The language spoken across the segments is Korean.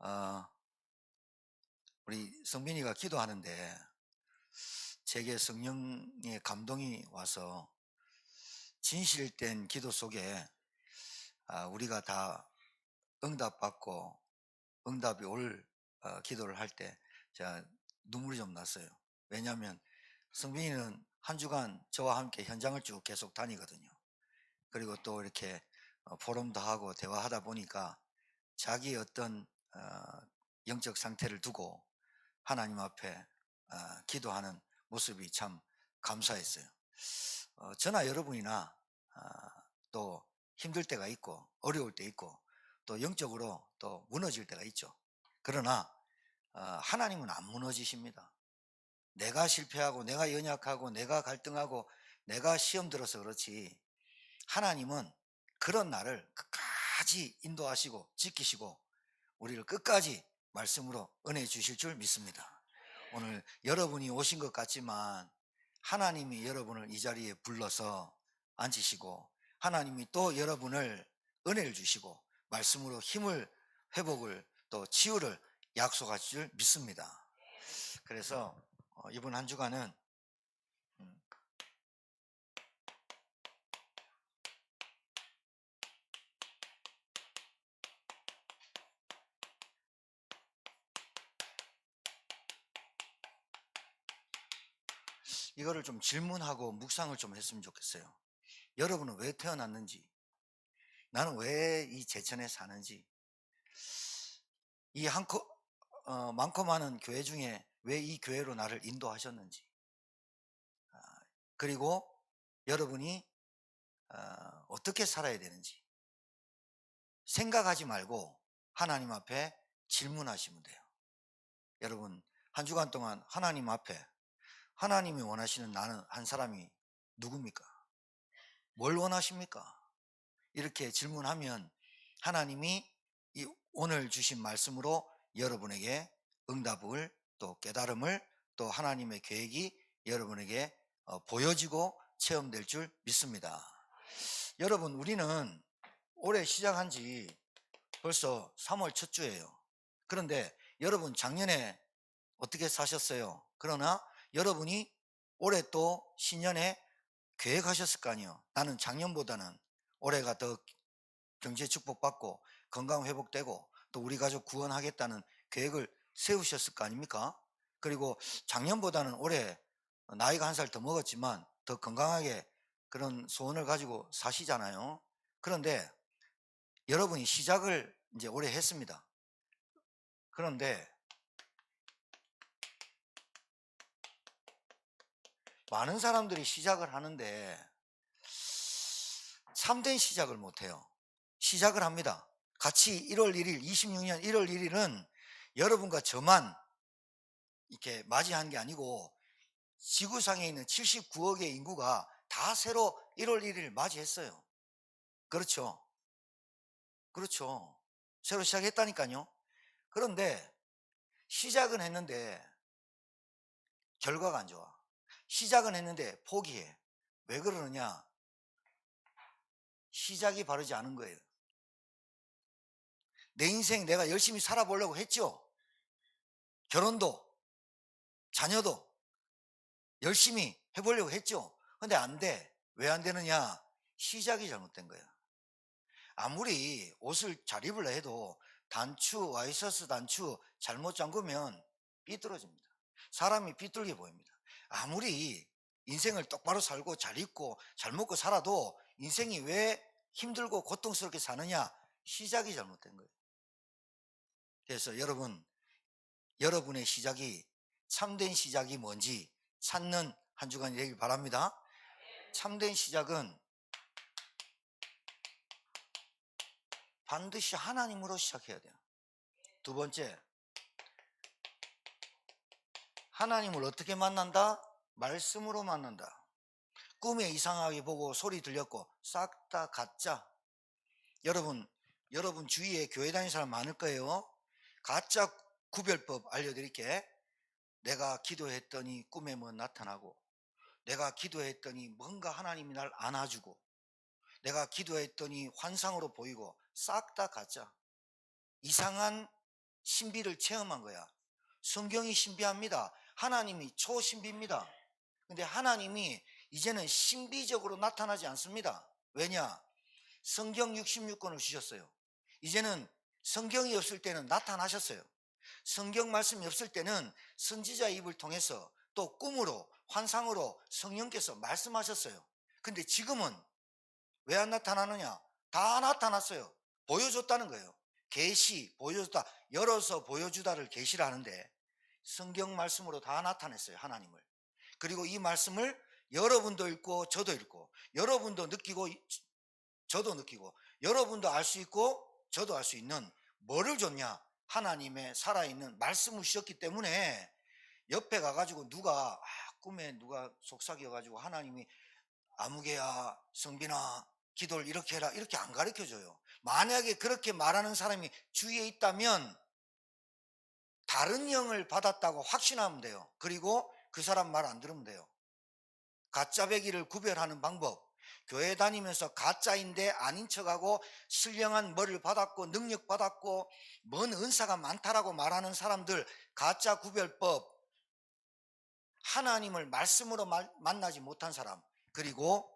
어, 우리 성빈이가 기도하는데 제게 성령의 감동이 와서 진실된 기도 속에 우리가 다 응답받고 응답이 올 기도를 할 때 제가 눈물이 좀 났어요. 왜냐하면 성빈이는 한 주간 저와 함께 현장을 쭉 계속 다니거든요. 그리고 또 이렇게 포럼도 하고 대화하다 보니까 자기의 어떤 영적 상태를 두고 하나님 앞에 기도하는 모습이 참 감사했어요. 저나 여러분이나 또 힘들 때가 있고 어려울 때 있고 또 영적으로 또 무너질 때가 있죠. 그러나 하나님은 안 무너지십니다. 내가 실패하고 내가 연약하고 내가 갈등하고 내가 시험 들어서 그렇지, 하나님은 그런 나를 끝까지 인도하시고 지키시고 우리를 끝까지 말씀으로 은혜 주실 줄 믿습니다. 오늘 여러분이 오신 것 같지만 하나님이 여러분을 이 자리에 불러서 앉히시고 하나님이 또 여러분을 은혜를 주시고 말씀으로 힘을, 회복을, 또 치유를 약속하실 줄 믿습니다. 그래서 이번 한 주간은 이거를 좀 질문하고 묵상을 좀 했으면 좋겠어요. 여러분은 왜 태어났는지, 나는 왜 이 제천에 사는지, 이 많고 많은 교회 중에 왜 이 교회로 나를 인도하셨는지, 그리고 여러분이 어떻게 살아야 되는지 생각하지 말고 하나님 앞에 질문하시면 돼요. 여러분, 한 주간 동안 하나님 앞에 하나님이 원하시는 나는 한 사람이 누굽니까? 뭘 원하십니까? 이렇게 질문하면 하나님이 이 오늘 주신 말씀으로 여러분에게 응답을, 또 깨달음을, 또 하나님의 계획이 여러분에게 보여지고 체험될 줄 믿습니다. 여러분, 우리는 올해 시작한 지 벌써 3월 첫 주예요. 그런데 여러분 작년에 어떻게 사셨어요? 그러나 여러분이 올해 또 신년에 계획하셨을 거 아니에요. 나는 작년보다는 올해가 더 경제 축복받고 건강 회복되고 또 우리 가족 구원하겠다는 계획을 세우셨을 거 아닙니까? 그리고 작년보다는 올해 나이가 한 살 더 먹었지만 더 건강하게 그런 소원을 가지고 사시잖아요. 그런데 여러분이 시작을 이제 올해 했습니다. 그런데 많은 사람들이 시작을 하는데 참된 시작을 못해요. 시작을 합니다. 같이 1월 1일, 26년 1월 1일은 여러분과 저만 이렇게 맞이한 게 아니고 지구상에 있는 79억의 인구가 다 새로 1월 1일 맞이했어요. 그렇죠. 그렇죠. 새로 시작했다니까요. 그런데 시작은 했는데 결과가 안 좋아. 시작은 했는데 포기해. 왜 그러느냐? 시작이 바르지 않은 거예요. 내 인생 내가 열심히 살아보려고 했죠. 결혼도 자녀도 열심히 해보려고 했죠. 근데 안 돼. 왜 안 되느냐? 시작이 잘못된 거야. 아무리 옷을 잘 입으려 해도 단추, 와이셔츠 단추 잘못 잠그면 삐뚤어집니다. 사람이 삐뚤게 보입니다. 아무리 인생을 똑바로 살고 잘 입고 잘 먹고 살아도 인생이 왜 힘들고 고통스럽게 사느냐? 시작이 잘못된 거예요. 그래서 여러분, 여러분의 시작이 참된 시작이 뭔지 찾는 한 주간이 되길 바랍니다. 참된 시작은 반드시 하나님으로 시작해야 돼요. 두 번째, 하나님을 어떻게 만난다? 말씀으로 만난다. 꿈에 이상하게 보고 소리 들렸고 싹 다 가짜. 여러분 주위에 교회 다니는 사람 많을 거예요. 가짜 구별법 알려드릴게. 내가 기도했더니 꿈에 뭐 나타나고, 내가 기도했더니 뭔가 하나님이 날 안아주고, 내가 기도했더니 환상으로 보이고, 싹 다 가짜. 이상한 신비를 체험한 거야. 성경이 신비합니다. 하나님이 초신비입니다. 근데 하나님이 이제는 신비적으로 나타나지 않습니다. 왜냐? 성경 66권을 주셨어요. 이제는 성경이 없을 때는 나타나셨어요. 성경 말씀이 없을 때는 선지자 입을 통해서 또 꿈으로 환상으로 성령께서 말씀하셨어요. 근데 지금은 왜 안 나타나느냐? 다 나타났어요. 보여줬다는 거예요. 계시, 보여줬다, 열어서 보여주다를 계시라 하는데 성경 말씀으로 다 나타냈어요. 하나님을. 그리고 이 말씀을 여러분도 읽고 저도 읽고 여러분도 느끼고 저도 느끼고 여러분도 알 수 있고 저도 알 수 있는 뭐를 줬냐? 하나님의 살아있는 말씀을 주셨기 때문에 옆에 가가지고 누가 꿈에 누가 속삭여가지고 하나님이 아무개야 성빈아 기도를 이렇게 해라 이렇게 안 가르쳐줘요. 만약에 그렇게 말하는 사람이 주위에 있다면 다른 영을 받았다고 확신하면 돼요. 그리고 그 사람 말 안 들으면 돼요. 가짜배기를 구별하는 방법, 교회 다니면서 가짜인데 아닌 척하고 신령한 뭐를 받았고 능력 받았고 뭔 은사가 많다라고 말하는 사람들, 가짜 구별법, 하나님을 말씀으로 만나지 못한 사람, 그리고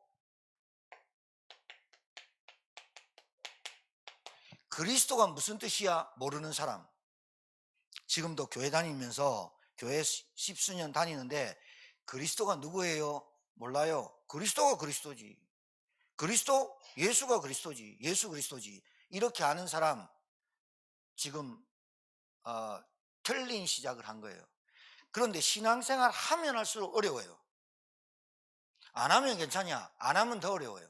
그리스도가 무슨 뜻이야 모르는 사람. 지금도 교회 다니면서 교회 십수년 다니는데 그리스도가 누구예요? 몰라요. 그리스도가 그리스도지. 그리스도? 예수가 그리스도지. 예수 그리스도지. 이렇게 아는 사람 지금 틀린 시작을 한 거예요. 그런데 신앙생활 하면 할수록 어려워요. 안 하면 괜찮냐? 안 하면 더 어려워요.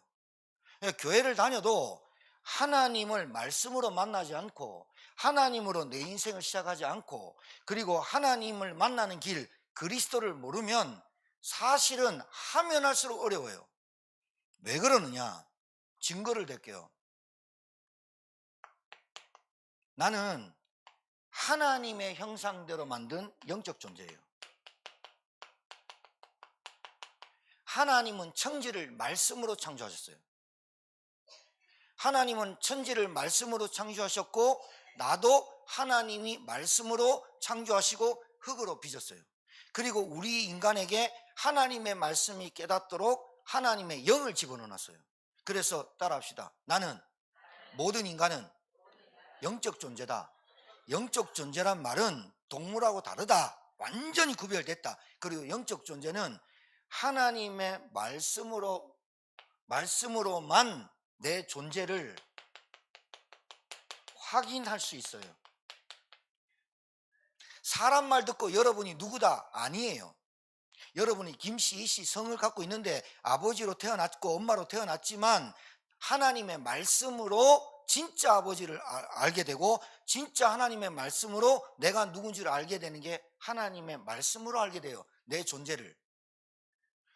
교회를 다녀도 하나님을 말씀으로 만나지 않고 하나님으로 내 인생을 시작하지 않고 그리고 하나님을 만나는 길 그리스도를 모르면 사실은 하면 할수록 어려워요. 왜 그러느냐? 증거를 댈게요. 나는 하나님의 형상대로 만든 영적 존재예요. 하나님은 천지를 말씀으로 창조하셨어요. 하나님은 천지를 말씀으로 창조하셨고 나도 하나님이 말씀으로 창조하시고 흙으로 빚었어요. 그리고 우리 인간에게 하나님의 말씀이 깨닫도록 하나님의 영을 집어넣어놨어요. 그래서 따라합시다. 나는 모든 인간은 영적 존재다. 영적 존재란 말은 동물하고 다르다. 완전히 구별됐다. 그리고 영적 존재는 하나님의 말씀으로만 내 존재를 확인할 수 있어요. 사람 말 듣고 여러분이 누구다? 아니에요. 여러분이 김씨, 이씨 성을 갖고 있는데 아버지로 태어났고 엄마로 태어났지만 하나님의 말씀으로 진짜 아버지를 알게 되고 진짜 하나님의 말씀으로 내가 누군지를 알게 되는 게 하나님의 말씀으로 알게 돼요. 내 존재를.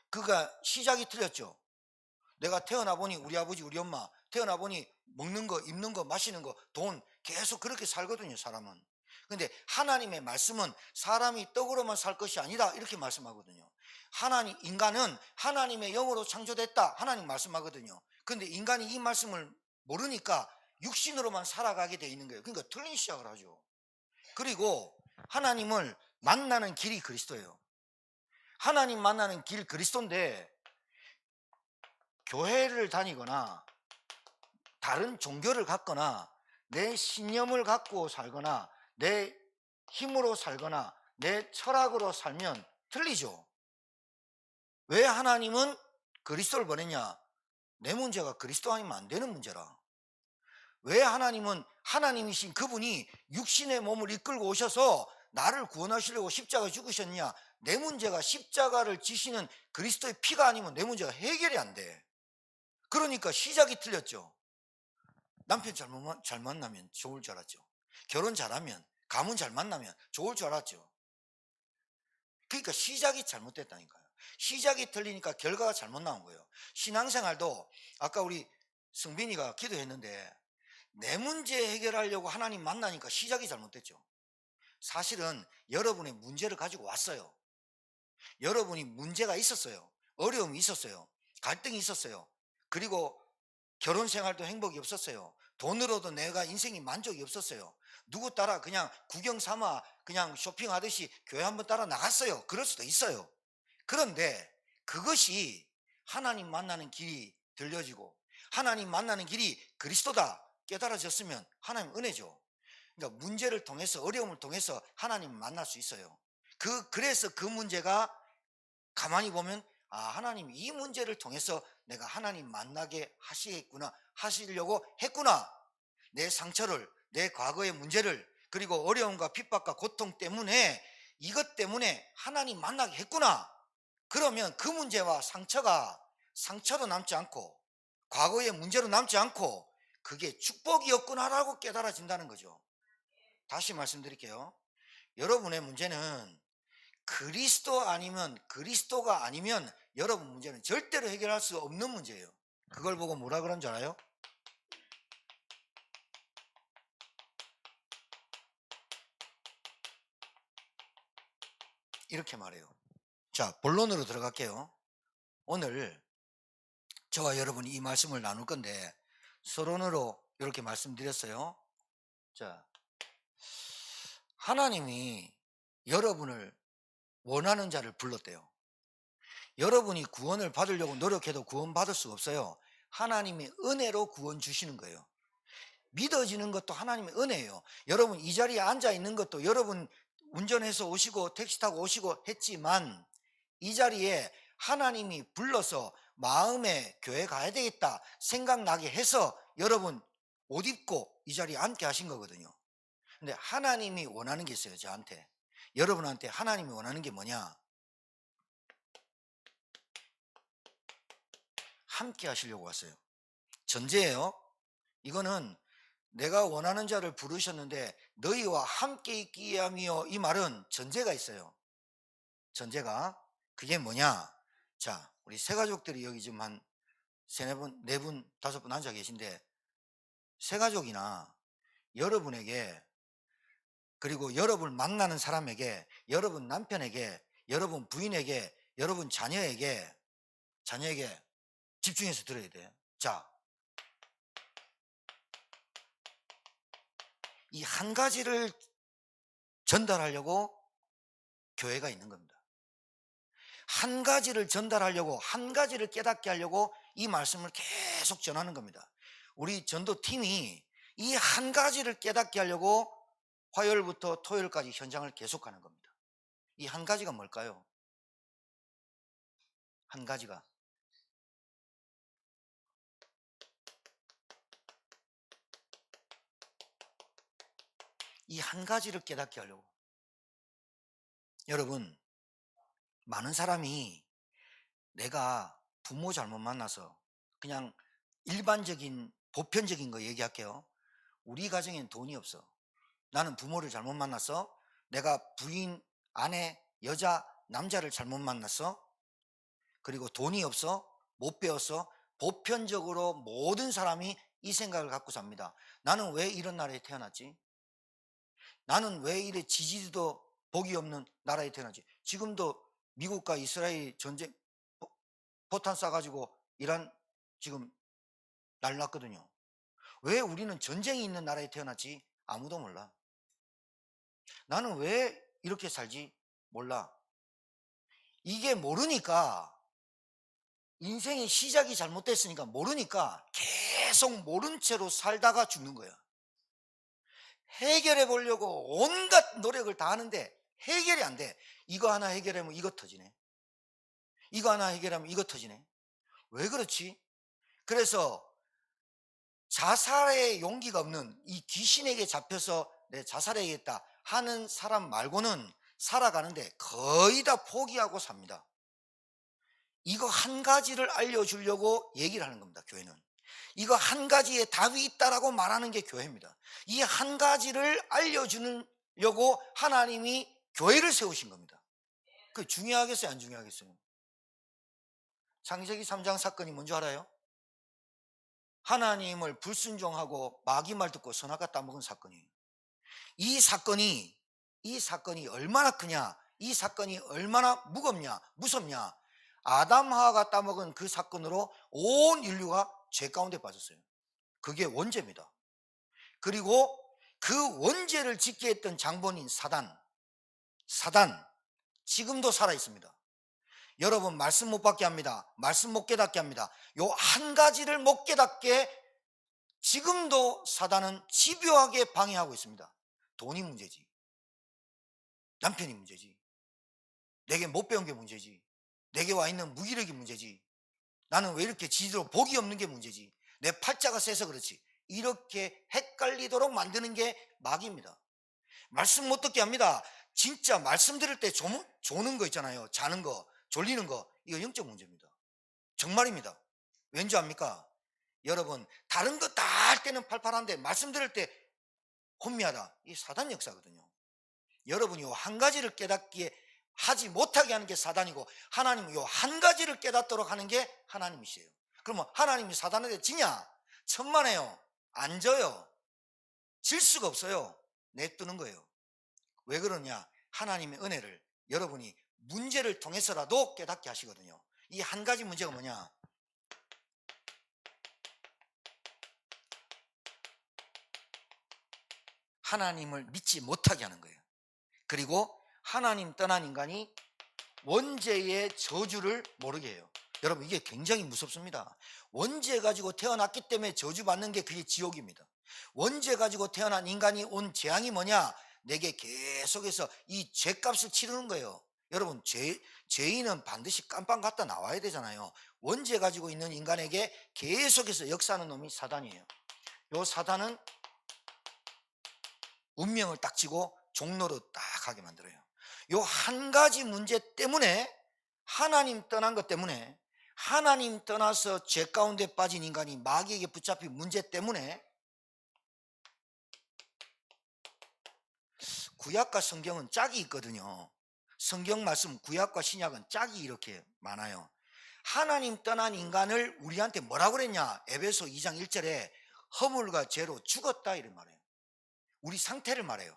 그가 시작이 틀렸죠. 내가 태어나 보니 우리 아버지 우리 엄마 태어나 보니 먹는 거 입는 거 마시는 거 돈 계속 그렇게 살거든요. 사람은. 근데 하나님의 말씀은 사람이 떡으로만 살 것이 아니다 이렇게 말씀하거든요. 인간은 하나님의 영으로 창조됐다 하나님 말씀하거든요. 근데 인간이 이 말씀을 모르니까 육신으로만 살아가게 돼 있는 거예요. 그러니까 틀린 시작을 하죠. 그리고 하나님을 만나는 길이 그리스도예요. 하나님 만나는 길 그리스도인데 교회를 다니거나 다른 종교를 갖거나 내 신념을 갖고 살거나 내 힘으로 살거나 내 철학으로 살면 틀리죠. 왜 하나님은 그리스도를 보냈냐? 내 문제가 그리스도 아니면 안 되는 문제라. 왜 하나님은 하나님이신 그분이 육신의 몸을 이끌고 오셔서 나를 구원하시려고 십자가 죽으셨냐? 내 문제가 십자가를 지시는 그리스도의 피가 아니면 내 문제가 해결이 안 돼. 그러니까 시작이 틀렸죠. 남편 잘 만나면 좋을 줄 알았죠. 결혼 잘하면 가문 잘 만나면 좋을 줄 알았죠. 그러니까 시작이 잘못됐다니까요. 시작이 틀리니까 결과가 잘못 나온 거예요. 신앙생활도 아까 우리 성빈이가 기도했는데 내 문제 해결하려고 하나님 만나니까 시작이 잘못됐죠. 사실은 여러분의 문제를 가지고 왔어요. 여러분이 문제가 있었어요. 어려움이 있었어요. 갈등이 있었어요. 그리고 결혼 생활도 행복이 없었어요. 돈으로도 내가 인생이 만족이 없었어요. 누구 따라 그냥 구경 삼아 그냥 쇼핑하듯이 교회 한번 따라 나갔어요. 그럴 수도 있어요. 그런데 그것이 하나님 만나는 길이 들려지고 하나님 만나는 길이 그리스도다 깨달아졌으면 하나님 은혜죠. 그러니까 문제를 통해서 어려움을 통해서 하나님을 만날 수 있어요. 그래서 그 문제가 가만히 보면 하나님 이 문제를 통해서 내가 하나님 만나게 하시겠구나 하시려고 했구나. 내 상처를 내 과거의 문제를 그리고 어려움과 핍박과 고통 때문에 이것 때문에 하나님 만나게 했구나. 그러면 그 문제와 상처가 상처로 남지 않고 과거의 문제로 남지 않고 그게 축복이었구나라고 깨달아진다는 거죠. 다시 말씀드릴게요. 여러분의 문제는 그리스도가 아니면 여러분 문제는 절대로 해결할 수 없는 문제예요. 그걸 보고 뭐라 그런 줄 알아요? 이렇게 말해요. 자, 본론으로 들어갈게요. 오늘 저와 여러분이 이 말씀을 나눌 건데 서론으로 이렇게 말씀드렸어요. 자, 하나님이 여러분을 원하는 자를 불렀대요. 여러분이 구원을 받으려고 노력해도 구원받을 수가 없어요. 하나님이 은혜로 구원 주시는 거예요. 믿어지는 것도 하나님의 은혜예요. 여러분 이 자리에 앉아 있는 것도 여러분 운전해서 오시고 택시 타고 오시고 했지만 이 자리에 하나님이 불러서 마음에 교회 가야 되겠다 생각나게 해서 여러분 옷 입고 이 자리에 앉게 하신 거거든요. 근데 하나님이 원하는 게 있어요. 저한테 여러분한테 하나님이 원하는 게 뭐냐? 함께 하시려고 왔어요. 전제예요. 이거는 내가 원하는 자를 부르셨는데 너희와 함께 있기 위함이요. 이 말은 전제가 있어요. 전제가 그게 뭐냐? 자, 우리 세 가족들이 여기 지금 한 세네 분, 네 분, 다섯 분 앉아 계신데 세 가족이나 여러분에게 그리고 여러분을 만나는 사람에게 여러분 남편에게 여러분 부인에게 여러분 자녀에게 집중해서 들어야 돼. 자, 이 한 가지를 전달하려고 교회가 있는 겁니다. 한 가지를 전달하려고 한 가지를 깨닫게 하려고 이 말씀을 계속 전하는 겁니다. 우리 전도팀이 이 한 가지를 깨닫게 하려고 화요일부터 토요일까지 현장을 계속하는 겁니다. 이 한 가지가 뭘까요? 한 가지가 이 한 가지를 깨닫게 하려고. 여러분 많은 사람이 내가 부모 잘못 만나서 그냥 일반적인 보편적인 거 얘기할게요. 우리 가정엔 돈이 없어. 나는 부모를 잘못 만났어. 내가 부인, 아내, 여자, 남자를 잘못 만났어. 그리고 돈이 없어. 못 배웠어. 보편적으로 모든 사람이 이 생각을 갖고 삽니다. 나는 왜 이런 나라에 태어났지? 나는 왜 이래 지지도 복이 없는 나라에 태어났지? 지금도 미국과 이스라엘 전쟁 포탄 쏴가지고 이란 지금 날 났거든요. 왜 우리는 전쟁이 있는 나라에 태어났지? 아무도 몰라. 나는 왜 이렇게 살지? 몰라. 이게 모르니까 인생의 시작이 잘못됐으니까 모르니까 계속 모른 채로 살다가 죽는 거야. 해결해 보려고 온갖 노력을 다 하는데 해결이 안 돼. 이거 하나 해결하면 이거 터지네. 이거 하나 해결하면 이거 터지네. 왜 그렇지? 그래서 자살의 용기가 없는 이 귀신에게 잡혀서 내 자살해야겠다 하는 사람 말고는 살아가는데 거의 다 포기하고 삽니다. 이거 한 가지를 알려주려고 얘기를 하는 겁니다. 교회는 이거 한 가지에 답이 있다라고 말하는 게 교회입니다. 이 한 가지를 알려주려고 하나님이 교회를 세우신 겁니다. 그 중요하겠어요, 안 중요하겠어요? 창세기 3장 사건이 뭔지 알아요? 하나님을 불순종하고 마귀 말 듣고 선악과 따먹은 사건이에요. 이 사건이 얼마나 크냐, 이 사건이 얼마나 무섭냐. 아담 하와가 따먹은 그 사건으로 온 인류가 죄 가운데 빠졌어요. 그게 원죄입니다. 그리고 그 원죄를 짓게 했던 장본인 사단 지금도 살아 있습니다. 여러분 말씀 못 받게 합니다. 말씀 못 깨닫게 합니다. 요 한 가지를 못 깨닫게 지금도 사단은 집요하게 방해하고 있습니다. 돈이 문제지, 남편이 문제지, 내게 못 배운 게 문제지, 내게 와 있는 무기력이 문제지, 나는 왜 이렇게 지지로 복이 없는 게 문제지, 내 팔자가 세서 그렇지, 이렇게 헷갈리도록 만드는 게 마귀입니다. 말씀 못 듣게 합니다. 진짜 말씀 들을 때 조는 거 있잖아요. 자는 거, 졸리는 거, 이거 영적 문제입니다. 정말입니다. 왠지 압니까? 여러분 다른 거 다 할 때는 팔팔한데 말씀 들을 때 혼미하다, 이 사단 역사거든요. 여러분이 요 한 가지를 깨닫기에 하지 못하게 하는 게 사단이고, 하나님은 요 한 가지를 깨닫도록 하는 게 하나님이시에요. 그러면 하나님이 사단한테 지냐? 천만에요. 안 져요. 질 수가 없어요. 내뜨는 거예요. 왜 그러냐? 하나님의 은혜를 여러분이 문제를 통해서라도 깨닫게 하시거든요. 이 한 가지 문제가 뭐냐? 하나님을 믿지 못하게 하는 거예요. 그리고 하나님 떠난 인간이 원죄의 저주를 모르게 해요. 여러분 이게 굉장히 무섭습니다. 원죄 가지고 태어났기 때문에 저주받는 게 그게 지옥입니다. 원죄 가지고 태어난 인간이 온 재앙이 뭐냐? 내게 계속해서 이 죄값을 치르는 거예요. 여러분 죄인은 반드시 깜빵 갔다 나와야 되잖아요. 원죄 가지고 있는 인간에게 계속해서 역사하는 놈이 사단이에요. 요 사단은 운명을 딱 지고 종로로 딱 하게 만들어요. 요 한 가지 문제 때문에, 하나님 떠난 것 때문에, 하나님 떠나서 죄 가운데 빠진 인간이 마귀에게 붙잡힌 문제 때문에 구약과 성경은 짝이 있거든요. 성경 말씀 구약과 신약은 짝이 이렇게 많아요. 하나님 떠난 인간을 우리한테 뭐라고 그랬냐? 에베소 2장 1절에 허물과 죄로 죽었다 이런 말이에요. 우리 상태를 말해요.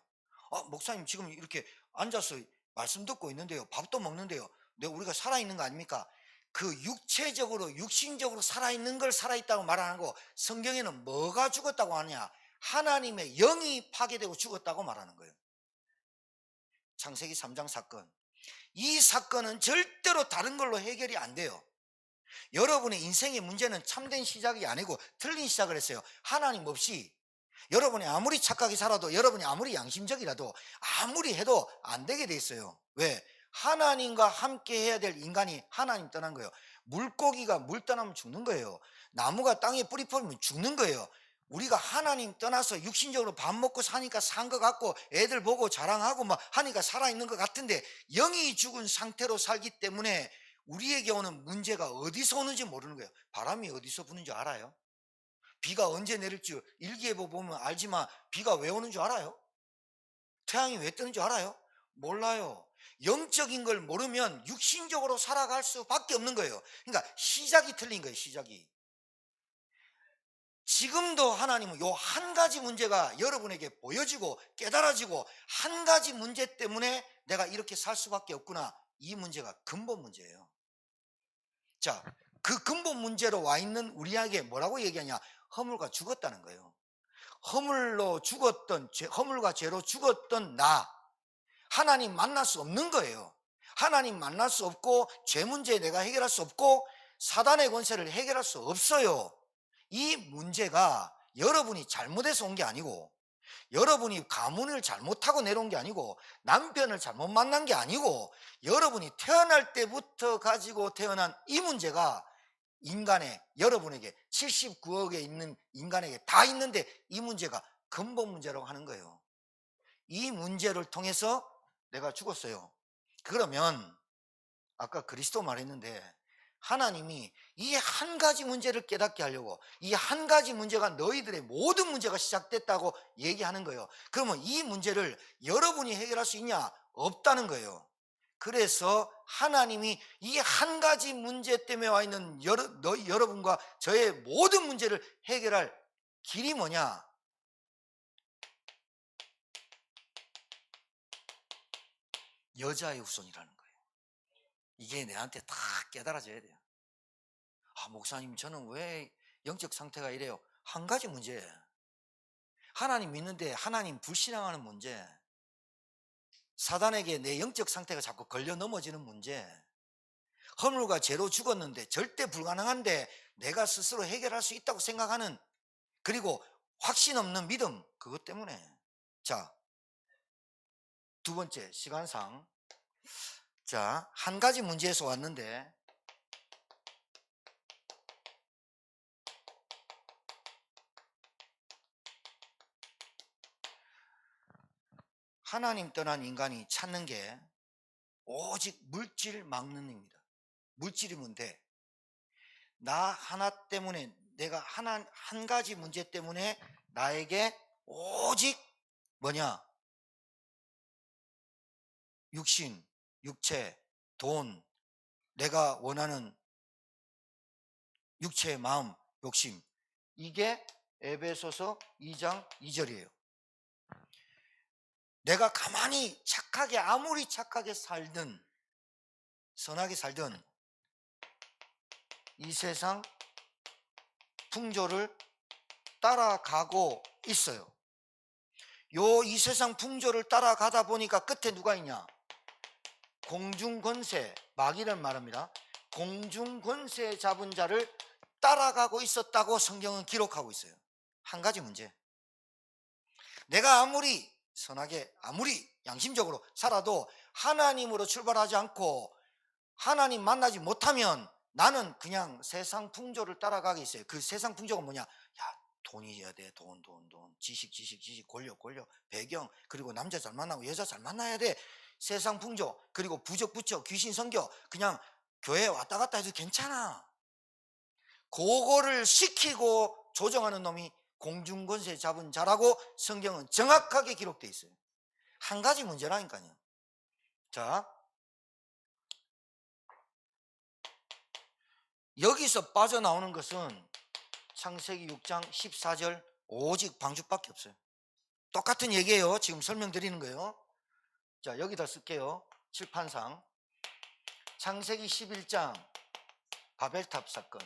목사님 지금 이렇게 앉아서 말씀 듣고 있는데요, 밥도 먹는데요, 우리가 살아있는 거 아닙니까? 그 육체적으로 육신적으로 살아있는 걸 살아있다고 말하는 거, 성경에는 뭐가 죽었다고 하냐? 하나님의 영이 파괴되고 죽었다고 말하는 거예요. 창세기 3장 사건, 이 사건은 절대로 다른 걸로 해결이 안 돼요. 여러분의 인생의 문제는 참된 시작이 아니고 틀린 시작을 했어요. 하나님 없이 여러분이 아무리 착하게 살아도, 여러분이 아무리 양심적이라도, 아무리 해도 안 되게 돼 있어요. 왜? 하나님과 함께 해야 될 인간이 하나님 떠난 거예요. 물고기가 물 떠나면 죽는 거예요. 나무가 땅에 뿌리 퍼면 죽는 거예요. 우리가 하나님 떠나서 육신적으로 밥 먹고 사니까 산 것 같고 애들 보고 자랑하고 막 하니까 살아있는 것 같은데, 영이 죽은 상태로 살기 때문에 우리에게 오는 문제가 어디서 오는지 모르는 거예요. 바람이 어디서 부는 줄 알아요? 비가 언제 내릴 줄 일기예보 보면 알지만 비가 왜 오는 줄 알아요? 태양이 왜 뜨는 줄 알아요? 몰라요. 영적인 걸 모르면 육신적으로 살아갈 수밖에 없는 거예요. 그러니까 시작이 틀린 거예요. 시작이. 지금도 하나님은 요 한 가지 문제가 여러분에게 보여지고 깨달아지고, 한 가지 문제 때문에 내가 이렇게 살 수밖에 없구나, 이 문제가 근본 문제예요. 자, 그 근본 문제로 와 있는 우리에게 뭐라고 얘기하냐? 허물과 죽었다는 거예요. 허물과 죄로 죽었던 나, 하나님 만날 수 없는 거예요. 하나님 만날 수 없고, 죄 문제 내가 해결할 수 없고, 사단의 권세를 해결할 수 없어요. 이 문제가 여러분이 잘못해서 온 게 아니고, 여러분이 가문을 잘못하고 내려온 게 아니고, 남편을 잘못 만난 게 아니고, 여러분이 태어날 때부터 가지고 태어난 이 문제가 인간의, 여러분에게 79억에 있는 인간에게 다 있는데, 이 문제가 근본 문제라고 하는 거예요. 이 문제를 통해서 내가 죽었어요. 그러면 아까 그리스도 말했는데, 하나님이 이 한 가지 문제를 깨닫게 하려고, 이 한 가지 문제가 너희들의 모든 문제가 시작됐다고 얘기하는 거예요. 그러면 이 문제를 여러분이 해결할 수 있냐? 없다는 거예요. 그래서 하나님이 이 한 가지 문제 때문에 와 있는 여러분과 저의 모든 문제를 해결할 길이 뭐냐? 여자의 후손이라는 거예요. 이게 내한테 다 깨달아져야 돼요. 목사님 저는 왜 영적 상태가 이래요? 한 가지 문제예요. 하나님 믿는데 하나님 불신앙하는 문제, 사단에게 내 영적 상태가 자꾸 걸려 넘어지는 문제, 허물과 죄로 죽었는데 절대 불가능한데 내가 스스로 해결할 수 있다고 생각하는, 그리고 확신 없는 믿음, 그것 때문에. 자, 두 번째, 시간상. 자, 한 가지 문제에서 왔는데, 하나님 떠난 인간이 찾는 게 오직 물질 막론입니다. 물질이면 돼. 나 하나 때문에, 내가 한 가지 문제 때문에 나에게 오직 뭐냐? 육신, 육체, 돈, 내가 원하는 육체의 마음, 욕심. 이게 에베소서 2장 2절이에요. 내가 가만히 착하게, 아무리 착하게 살든 선하게 살든 이 세상 풍조를 따라가고 있어요. 이 세상 풍조를 따라가다 보니까 끝에 누가 있냐? 공중권세, 마귀란 말합니다. 공중권세 잡은 자를 따라가고 있었다고 성경은 기록하고 있어요. 한 가지 문제. 내가 아무리 선하게, 아무리 양심적으로 살아도 하나님으로 출발하지 않고 하나님 만나지 못하면 나는 그냥 세상 풍조를 따라가게 있어요. 그 세상 풍조가 뭐냐? 야, 돈이어야 돼. 돈. 지식, 권력, 배경, 그리고 남자 잘 만나고 여자 잘 만나야 돼. 세상 풍조, 그리고 부적, 귀신 성교, 그냥 교회 왔다 갔다 해도 괜찮아. 그거를 시키고 조정하는 놈이 공중권세 잡은 자라고 성경은 정확하게 기록되어 있어요. 한 가지 문제라니까요. 자, 여기서 빠져나오는 것은 창세기 6장 14절 오직 방주밖에 없어요. 똑같은 얘기예요. 지금 설명드리는 거예요. 자, 여기다 쓸게요. 칠판상. 창세기 11장 바벨탑 사건.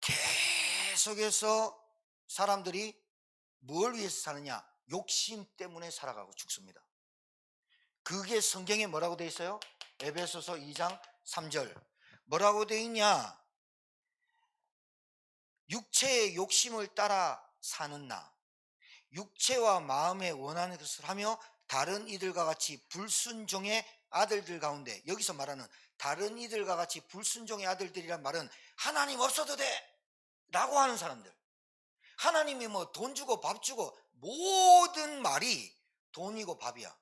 계속해서 사람들이 뭘 위해서 사느냐? 욕심 때문에 살아가고 죽습니다. 그게 성경에 뭐라고 되어 있어요? 에베소서 2장 3절. 뭐라고 되어 있냐? 육체의 욕심을 따라 사는 나, 육체와 마음에 원하는 것을 하며 다른 이들과 같이 불순종의 아들들 가운데, 여기서 말하는 다른 이들과 같이 불순종의 아들들이란 말은 하나님 없어도 돼 라고 하는 사람들. 하나님이 뭐 돈 주고 밥 주고, 모든 말이 돈이고 밥이야.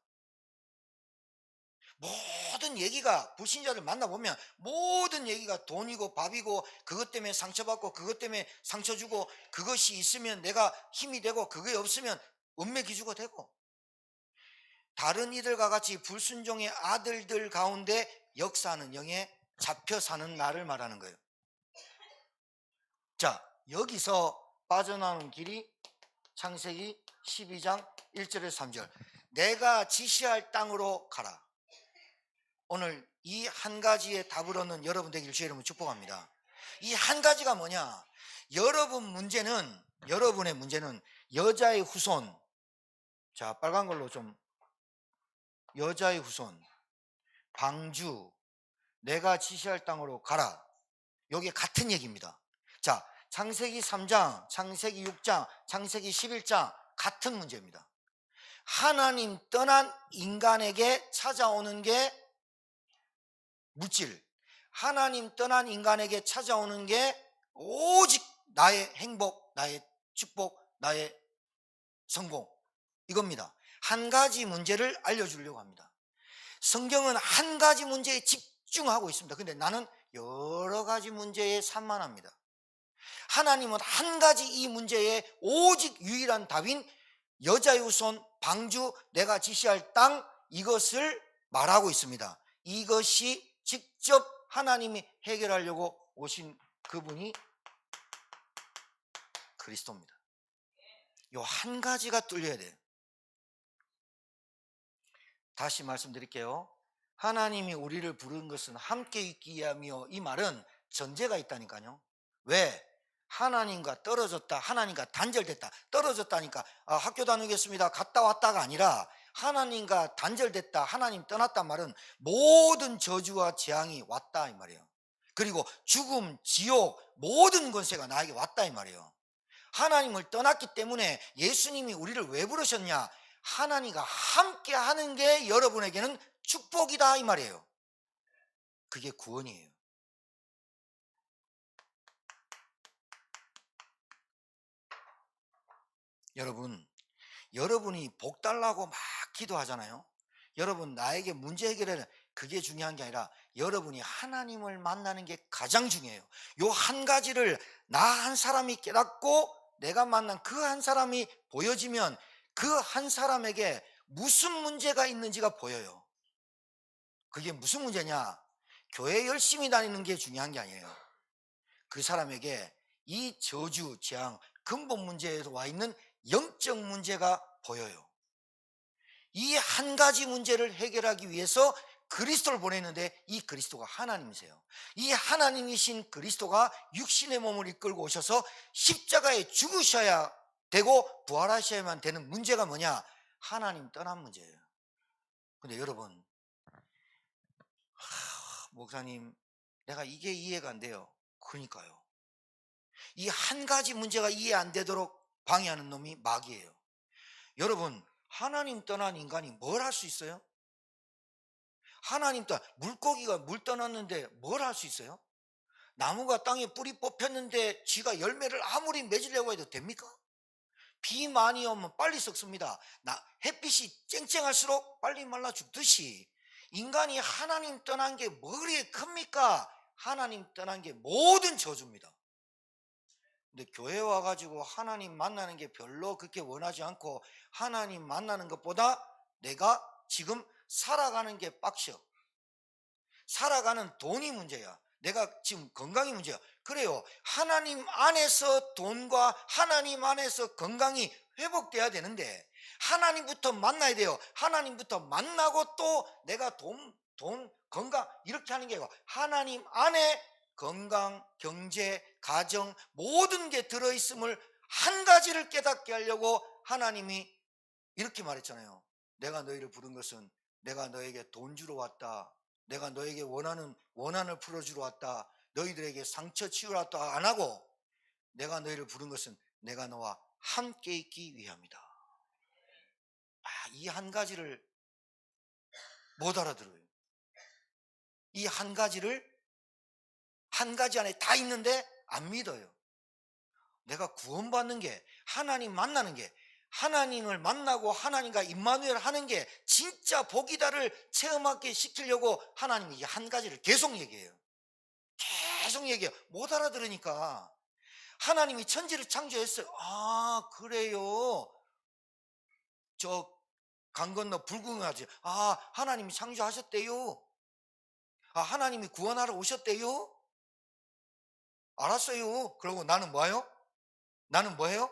모든 얘기가, 불신자를 만나보면 모든 얘기가 돈이고 밥이고, 그것 때문에 상처받고 그것 때문에 상처 주고, 그것이 있으면 내가 힘이 되고 그게 없으면 은매 기주가 되고, 다른 이들과 같이 불순종의 아들들 가운데 역사하는 영에 잡혀 사는 나를 말하는 거예요. 자, 여기서 빠져나오는 길이 창세기 12장 1절에서 3절. 내가 지시할 땅으로 가라. 오늘 이 한 가지의 답을 얻는 여러분 되기를 주의 이름으로 축복합니다. 이 한 가지가 뭐냐? 여러분의 문제는 여자의 후손. 자, 빨간 걸로 좀. 여자의 후손, 방주, 내가 지시할 땅으로 가라. 이게 같은 얘기입니다. 자, 창세기 3장, 창세기 6장, 창세기 11장 같은 문제입니다. 하나님 떠난 인간에게 찾아오는 게 물질, 하나님 떠난 인간에게 찾아오는 게 오직 나의 행복, 나의 축복, 나의 성공, 이겁니다. 한 가지 문제를 알려주려고 합니다. 성경은 한 가지 문제에 집중하고 있습니다. 근데 나는 여러 가지 문제에 산만합니다. 하나님은 한 가지 이 문제에 오직 유일한 답인 여자의 후손, 방주, 내가 지시할 땅, 이것을 말하고 있습니다. 이것이 직접 하나님이 해결하려고 오신 그분이 그리스도입니다. 요 한 가지가 뚫려야 돼요. 다시 말씀드릴게요. 하나님이 우리를 부른 것은 함께 있기 위함이요. 이 말은 전제가 있다니까요. 왜? 하나님과 떨어졌다, 하나님과 단절됐다. 떨어졌다니까 학교 다니겠습니다 갔다 왔다가 아니라 하나님과 단절됐다, 하나님 떠났단 말은 모든 저주와 재앙이 왔다 이 말이에요. 그리고 죽음, 지옥, 모든 권세가 나에게 왔다 이 말이에요. 하나님을 떠났기 때문에 예수님이 우리를 왜 부르셨냐? 하나님과 함께 하는 게 여러분에게는 축복이다 이 말이에요. 그게 구원이에요. 여러분이 복 달라고 막 기도하잖아요. 여러분 나에게 문제 해결해라, 그게 중요한 게 아니라 여러분이 하나님을 만나는 게 가장 중요해요. 요 한 가지를 나 한 사람이 깨닫고 내가 만난 그 한 사람이 보여지면 그 한 사람에게 무슨 문제가 있는지가 보여요. 그게 무슨 문제냐? 교회 열심히 다니는 게 중요한 게 아니에요. 그 사람에게 이 저주, 재앙, 근본 문제에서 와 있는 영적 문제가 보여요. 이 한 가지 문제를 해결하기 위해서 그리스도를 보냈는데 이 그리스도가 하나님이세요. 이 하나님이신 그리스도가 육신의 몸을 이끌고 오셔서 십자가에 죽으셔야 되고 부활하셔야만 되는 문제가 뭐냐? 하나님 떠난 문제예요. 근데 여러분, 목사님 내가 이게 이해가 안 돼요. 그러니까요. 이 한 가지 문제가 이해 안 되도록 방해하는 놈이 마귀예요. 여러분, 하나님 떠난 인간이 뭘 할 수 있어요? 하나님 떠난 물고기가 물 떠났는데 뭘 할 수 있어요? 나무가 땅에 뿌리 뽑혔는데 쥐가 열매를 아무리 맺으려고 해도 됩니까? 비 많이 오면 빨리 썩습니다. 햇빛이 쨍쨍할수록 빨리 말라 죽듯이 인간이 하나님 떠난 게 뭐리 큽니까? 하나님 떠난 게 모든 저주입니다. 근데 교회 와가지고 하나님 만나는 게 별로 그렇게 원하지 않고 하나님 만나는 것보다 내가 지금 살아가는 게 빡셔. 살아가는 돈이 문제야. 내가 지금 건강이 문제야. 그래요. 하나님 안에서 돈과 하나님 안에서 건강이 회복돼야 되는데 하나님부터 만나야 돼요. 하나님부터 만나고 또 내가 돈, 건강 이렇게 하는 게 아니고 하나님 안에 건강, 경제, 가정 모든 게 들어있음을 한 가지를 깨닫게 하려고 하나님이 이렇게 말했잖아요. 내가 너희를 부른 것은 내가 너에게 돈 주러 왔다. 내가 너에게 원한을 풀어주러 왔다. 너희들에게 상처 치유러 왔다 안 하고 내가 너희를 부른 것은 내가 너와 함께 있기 위함이다. 이 한 가지를 못 알아들어요. 이 한 가지를 한 가지 안에 다 있는데 안 믿어요. 내가 구원받는 게 하나님 만나는 게 하나님을 만나고 하나님과 임마누엘 하는 게 진짜 복이다를 체험하게 시키려고 하나님이 이 한 가지를 계속 얘기해요. 계속 얘기해요. 못 알아들으니까. 하나님이 천지를 창조했어요. 아 그래요. 저 강 건너 불구경하지. 하나님이 창조하셨대요. 하나님이 구원하러 오셨대요. 알았어요. 그러고 나는 뭐예요? 나는 뭐예요?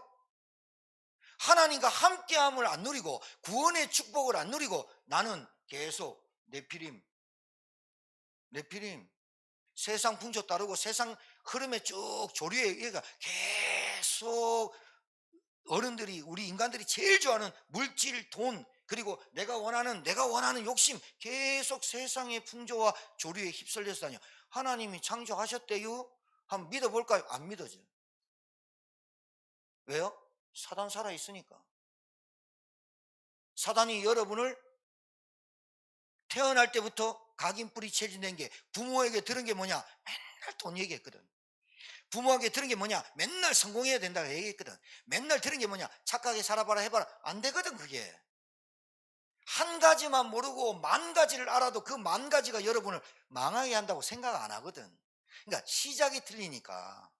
하나님과 함께함을 안 누리고 구원의 축복을 안 누리고 나는 계속 네피림 세상 풍조 따르고 세상 흐름에 쭉 조류에 얘가 계속 어른들이 우리 인간들이 제일 좋아하는 물질, 돈 그리고 내가 원하는 욕심 계속 세상의 풍조와 조류에 휩쓸려서 다녀. 하나님이 창조하셨대요? 한번 믿어볼까요? 안 믿어져요. 왜요? 사단 살아있으니까. 사단이 여러분을 태어날 때부터 각인뿌리 체질된 게 부모에게 들은 게 뭐냐? 맨날 돈 얘기했거든. 부모에게 들은 게 뭐냐? 맨날 성공해야 된다고 얘기했거든. 맨날 들은 게 뭐냐? 착하게 살아봐라 해봐라. 안 되거든 그게. 한 가지만 모르고 만 가지를 알아도 그 만 가지가 여러분을 망하게 한다고 생각 안 하거든. 그러니까 시작이 틀리니까.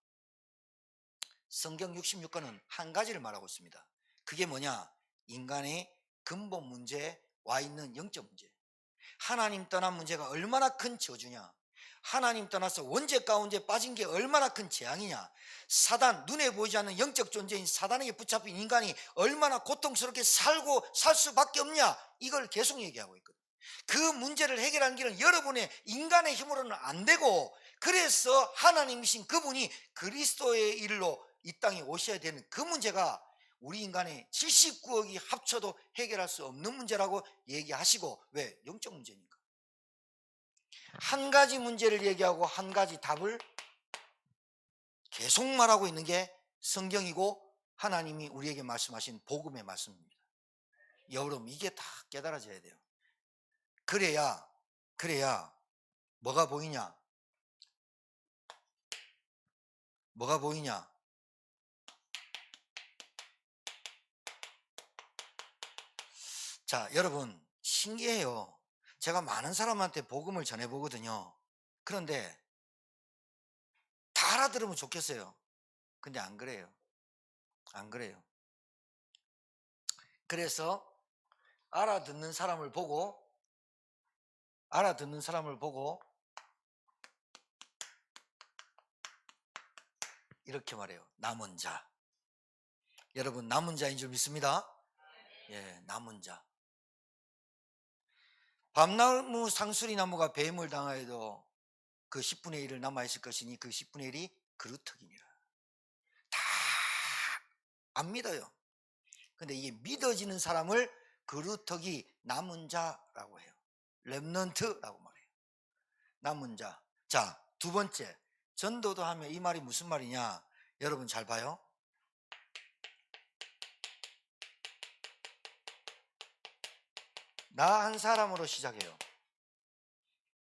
성경 66권은 한 가지를 말하고 있습니다. 그게 뭐냐? 인간의 근본 문제에 와 있는 영적 문제. 하나님 떠난 문제가 얼마나 큰 저주냐? 하나님 떠나서 원죄 가운데 빠진 게 얼마나 큰 재앙이냐? 사단, 눈에 보이지 않는 영적 존재인 사단에게 붙잡힌 인간이 얼마나 고통스럽게 살고 살 수밖에 없냐? 이걸 계속 얘기하고 있거든. 그 문제를 해결하는 길은 여러분의 인간의 힘으로는 안 되고 그래서 하나님이신 그분이 그리스도의 일로 이 땅에 오셔야 되는 그 문제가 우리 인간의 79억이 합쳐도 해결할 수 없는 문제라고 얘기하시고, 왜? 영적 문제니까. 한 가지 문제를 얘기하고 한 가지 답을 계속 말하고 있는 게 성경이고 하나님이 우리에게 말씀하신 복음의 말씀입니다. 여러분, 이게 다 깨달아져야 돼요. 그래야 뭐가 보이냐? 뭐가 보이냐? 자, 여러분, 신기해요. 제가 많은 사람한테 복음을 전해보거든요. 그런데 다 알아들으면 좋겠어요. 근데 안 그래요. 안 그래요. 그래서 알아듣는 사람을 보고 이렇게 말해요. 남은 자. 여러분, 남은 자인 줄 믿습니다. 예, 남은 자. 밤나무 상수리 나무가 뱀을 당하여도 그 10분의 1을 남아있을 것이니 그 10분의 1이 그루터기니라. 다 안 믿어요. 근데 이게 믿어지는 사람을 그루터기, 남은 자라고 해요. 렘넌트라고 말해요. 남은 자. 자, 두 번째, 전도도 하면 이 말이 무슨 말이냐? 여러분 잘 봐요. 나 한 사람으로 시작해요.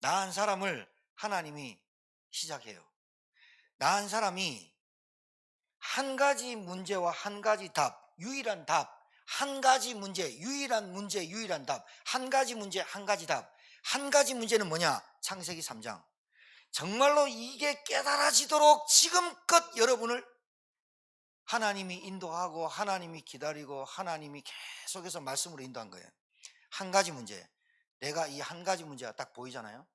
나 한 사람을 하나님이 시작해요. 나 한 사람이 한 가지 문제와 한 가지 답, 유일한 답, 한 가지 문제, 유일한 문제, 유일한 답, 한 가지 문제, 한 가지 답. 한 가지 문제는 뭐냐? 창세기 3장. 정말로 이게 깨달아지도록 지금껏 여러분을 하나님이 인도하고 하나님이 기다리고 하나님이 계속해서 말씀으로 인도한 거예요. 한 가지 문제. 내가 이 한 가지 문제가 딱 보이잖아요.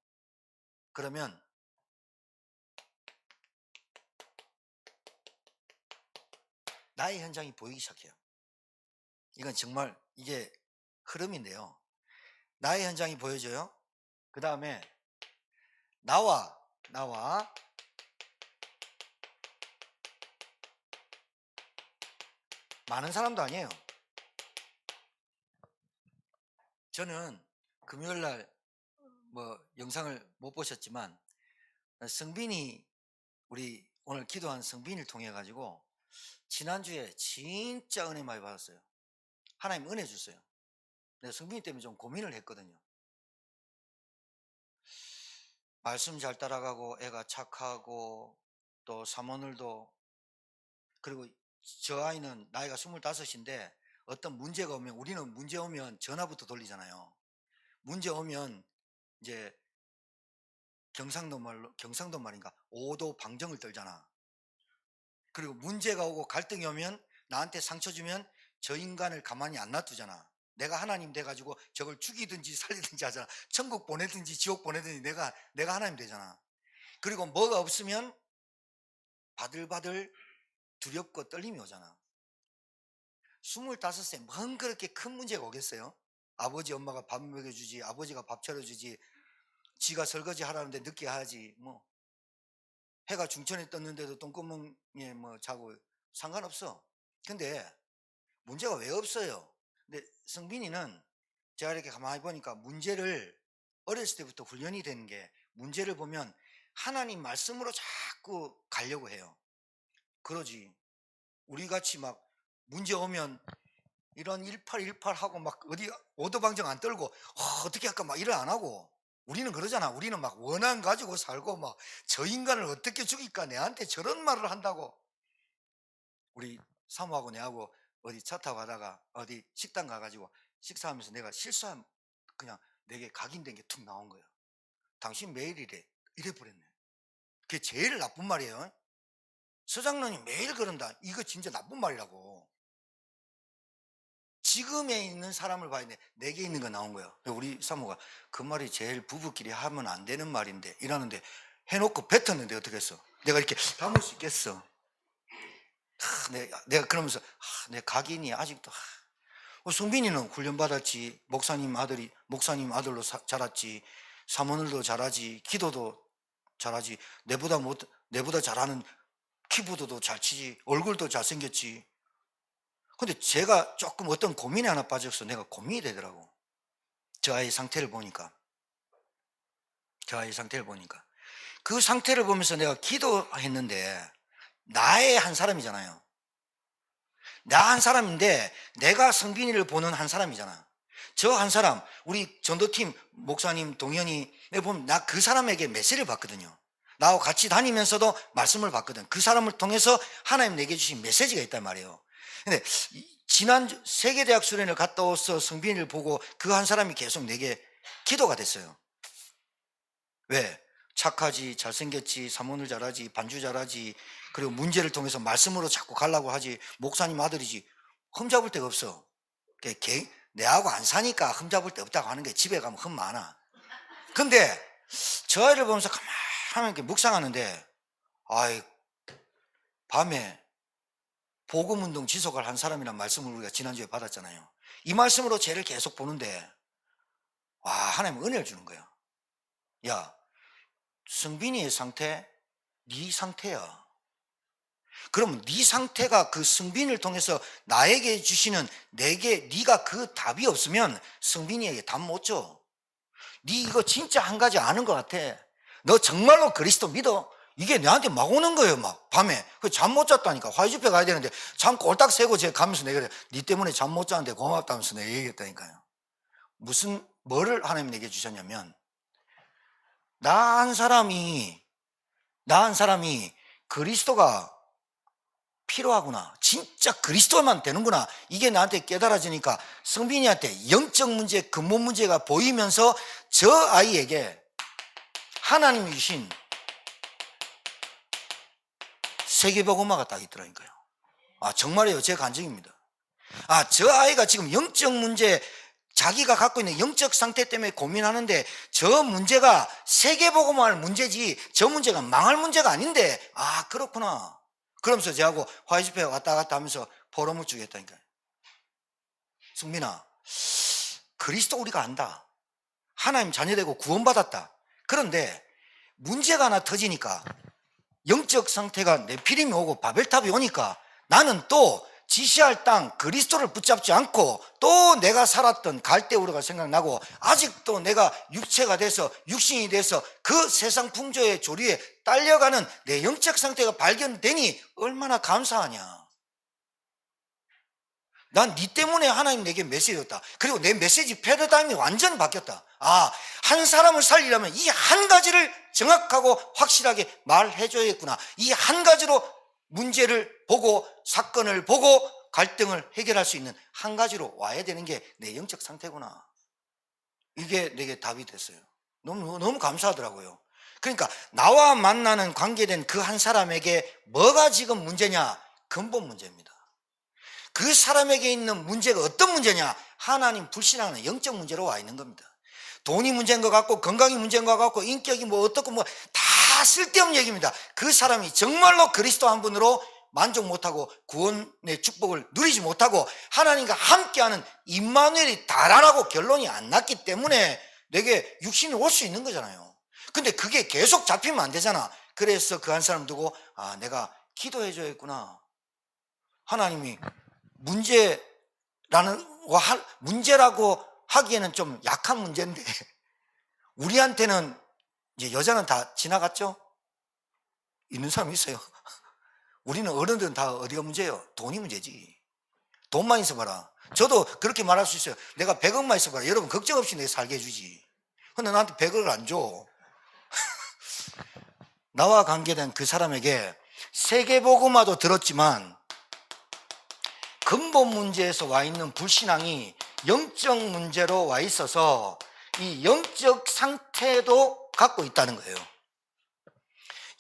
그러면 나의 현장이 보이기 시작해요. 이건 정말 이게 흐름인데요. 나의 현장이 보여져요. 그 다음에 나와 많은 사람도 아니에요. 저는 금요일날 영상을 못 보셨지만 성빈이, 우리 오늘 기도한 성빈이를 통해 가지고 지난주에 진짜 은혜 많이 받았어요. 하나님 은혜 주세요. 내가 성빈이 때문에 좀 고민을 했거든요. 말씀 잘 따라가고 애가 착하고 또 사모늘도, 그리고 저 아이는 나이가 25인데 어떤 문제가 오면, 우리는 문제 오면 전화부터 돌리잖아요. 문제 오면 이제 경상도 말인가 5도 방정을 떨잖아. 그리고 문제가 오고 갈등이 오면 나한테 상처 주면 저 인간을 가만히 안 놔두잖아. 내가 하나님 돼가지고 저걸 죽이든지 살리든지 하잖아. 천국 보내든지 지옥 보내든지 내가 하나님 되잖아. 그리고 뭐가 없으면 바들바들 두렵고 떨림이 오잖아. 25세 뭔 그렇게 큰 문제가 오겠어요? 아버지 엄마가 밥 먹여주지, 아버지가 밥 차려주지, 지가 설거지 하라는데 늦게 하지. 뭐 해가 중천에 떴는데도 똥구멍에 자고 상관없어. 근데 문제가 왜 없어요? 근데 성빈이는 제가 이렇게 가만히 보니까 문제를, 어렸을 때부터 훈련이 되는 게, 문제를 보면 하나님 말씀으로 자꾸 가려고 해요. 그러지. 우리 같이 막 문제 오면 이런 1818 하고 막 어디 오도방정 안 떨고 어떻게 할까 막 일을 안 하고, 우리는 그러잖아. 우리는 막 원한 가지고 살고 막 저 인간을 어떻게 죽일까, 내한테 저런 말을 한다고. 우리 사모하고 내하고 어디 차 타고 가다가 어디 식당 가가지고 식사하면서 내가 실수한, 그냥 내게 각인된 게 툭 나온 거예요. 당신 매일 이래 버렸네. 그게 제일 나쁜 말이에요. 서장로님 매일 그런다. 이거 진짜 나쁜 말이라고. 지금에 있는 사람을 봐야 돼. 내게 있는 거 나온 거예요. 우리 사모가 그 말이 제일 부부끼리 하면 안 되는 말인데 이러는데 해놓고 뱉었는데 어떻게 했어? 내가 이렇게 담을 수 있겠어? 내가 그러면서 내 각인이 아직도. 승빈이는 훈련받았지. 목사님 아들로 자랐지. 사모늘도 잘하지. 기도도 잘하지. 내보다 잘하는, 키보드도 잘 치지, 얼굴도 잘생겼지. 근데 제가 조금 어떤 고민에 하나 빠져서 내가 고민이 되더라고. 저 아이의 상태를 보니까. 그 상태를 보면서 내가 기도했는데, 나의 한 사람이잖아요. 나 한 사람인데 내가 성빈이를 보는 한 사람이잖아. 저 한 사람, 우리 전도팀 목사님 동현이 보면 나 그 사람에게 메시지를 받거든요. 나하고 같이 다니면서도 말씀을 받거든. 그 사람을 통해서 하나님 내게 주신 메시지가 있단 말이에요. 근데 지난 세계대학 수련을 갔다 와서 성빈이를 보고 그 한 사람이 계속 내게 기도가 됐어요. 왜? 착하지, 잘생겼지, 사모를 잘하지, 반주 잘하지, 그리고 문제를 통해서 말씀으로 자꾸 가려고 하지, 목사님 아들이지. 흠잡을 데가 없어. 내하고 안 사니까 흠잡을 데 없다고 하는 게, 집에 가면 흠 많아. 근데 저 아이를 보면서 가만히 이렇게 묵상하는데, 아이, 밤에 복음운동 지속을 한 사람이란 말씀을 우리가 지난주에 받았잖아요. 이 말씀으로 쟤를 계속 보는데, 와, 하나님 은혜를 주는 거야. 야, 성빈이의 상태, 네 상태야. 그럼 네 상태가 그 성빈을 통해서 나에게 주시는, 네가 그 답이 없으면 성빈이에게 답 못 줘. 네 이거 진짜 한 가지 아는 것 같아. 너 정말로 그리스도 믿어? 이게 내한테 막 오는 거예요. 막 밤에 잠 못 잤다니까. 화요 집회 가야 되는데 잠 꼴딱 새고 제가 가면서 내가 그래, 네 때문에 잠 못 잤는데 고맙다면서 내가 얘기했다니까요. 뭐를 하나님 내게 주셨냐면, 나 한 사람이 그리스도가 필요하구나, 진짜 그리스도만 되는구나, 이게 나한테 깨달아지니까 성빈이한테 영적 문제, 근본 문제가 보이면서 저 아이에게 하나님이 주신 세계복음화가 딱 있더라니까요. 아, 정말이에요. 제 간증입니다. 아, 저 아이가 지금 영적 문제, 자기가 갖고 있는 영적 상태 때문에 고민하는데, 저 문제가 세계복음화할 문제지 저 문제가 망할 문제가 아닌데, 아, 그렇구나. 그러면서 저하고 화요집회 왔다 갔다 하면서 포럼을 주겠다니까요. 승민아, 그리스도 우리가 안다. 하나님 자녀되고 구원받았다. 그런데 문제가 하나 터지니까, 영적 상태가 네피림이 오고 바벨탑이 오니까 나는 또 지시할 땅 그리스도를 붙잡지 않고 또 내가 살았던 갈대우르가 생각나고, 아직도 내가 육체가 돼서, 육신이 돼서 그 세상 풍조의 조리에 딸려가는 내 영적 상태가 발견되니 얼마나 감사하냐. 난 네 때문에 하나님 내게 메시지 줬다. 그리고 내 메시지 패러다임이 완전히 바뀌었다. 아, 한 사람을 살리려면 이 한 가지를 정확하고 확실하게 말해줘야겠구나. 이 한 가지로 문제를 보고, 사건을 보고, 갈등을 해결할 수 있는 한 가지로 와야 되는 게 내 영적 상태구나. 이게 내게 답이 됐어요. 너무 감사하더라고요. 그러니까 나와 만나는, 관계된 그 한 사람에게 뭐가 지금 문제냐? 근본 문제입니다. 그 사람에게 있는 문제가 어떤 문제냐? 하나님 불신하는 영적 문제로 와 있는 겁니다. 돈이 문제인 것 같고, 건강이 문제인 것 같고, 인격이 뭐 어떻고, 뭐 다 쓸데없는 얘기입니다. 그 사람이 정말로 그리스도 한 분으로 만족 못하고 구원의 축복을 누리지 못하고 하나님과 함께하는 임마누엘이 달하라고 결론이 안 났기 때문에 내게 육신이 올 수 있는 거잖아요. 근데 그게 계속 잡히면 안 되잖아. 그래서 그 한 사람 두고, 아, 내가 기도해 줘야겠구나. 하나님이 문제라고 하기에는 좀 약한 문제인데, 우리한테는 이제 여자는 다 지나갔죠? 있는 사람 있어요. 우리는 어른들은 다 어디가 문제예요? 돈이 문제지. 돈만 있어봐라. 저도 그렇게 말할 수 있어요. 내가 100억만 있어봐라. 여러분 걱정 없이 내가 살게 해주지. 근데 나한테 100억을 안 줘. 나와 관계된 그 사람에게 세계복음화도 들었지만 근본 문제에서 와 있는 불신앙이 영적 문제로 와 있어서 이 영적 상태도 갖고 있다는 거예요.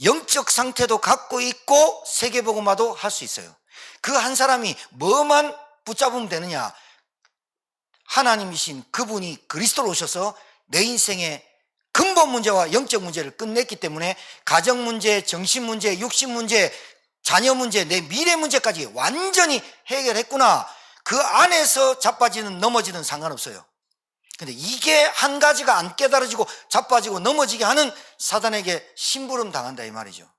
영적 상태도 갖고 있고 세계복음화도 할 수 있어요. 그 한 사람이 뭐만 붙잡으면 되느냐? 하나님이신 그분이 그리스도로 오셔서 내 인생의 근본 문제와 영적 문제를 끝냈기 때문에 가정 문제, 정신 문제, 육신 문제, 자녀 문제, 내 미래 문제까지 완전히 해결했구나. 그 안에서 자빠지는, 넘어지는 상관없어요. 근데 이게 한 가지가 안 깨달아지고 자빠지고 넘어지게 하는 사단에게 심부름 당한다 이 말이죠.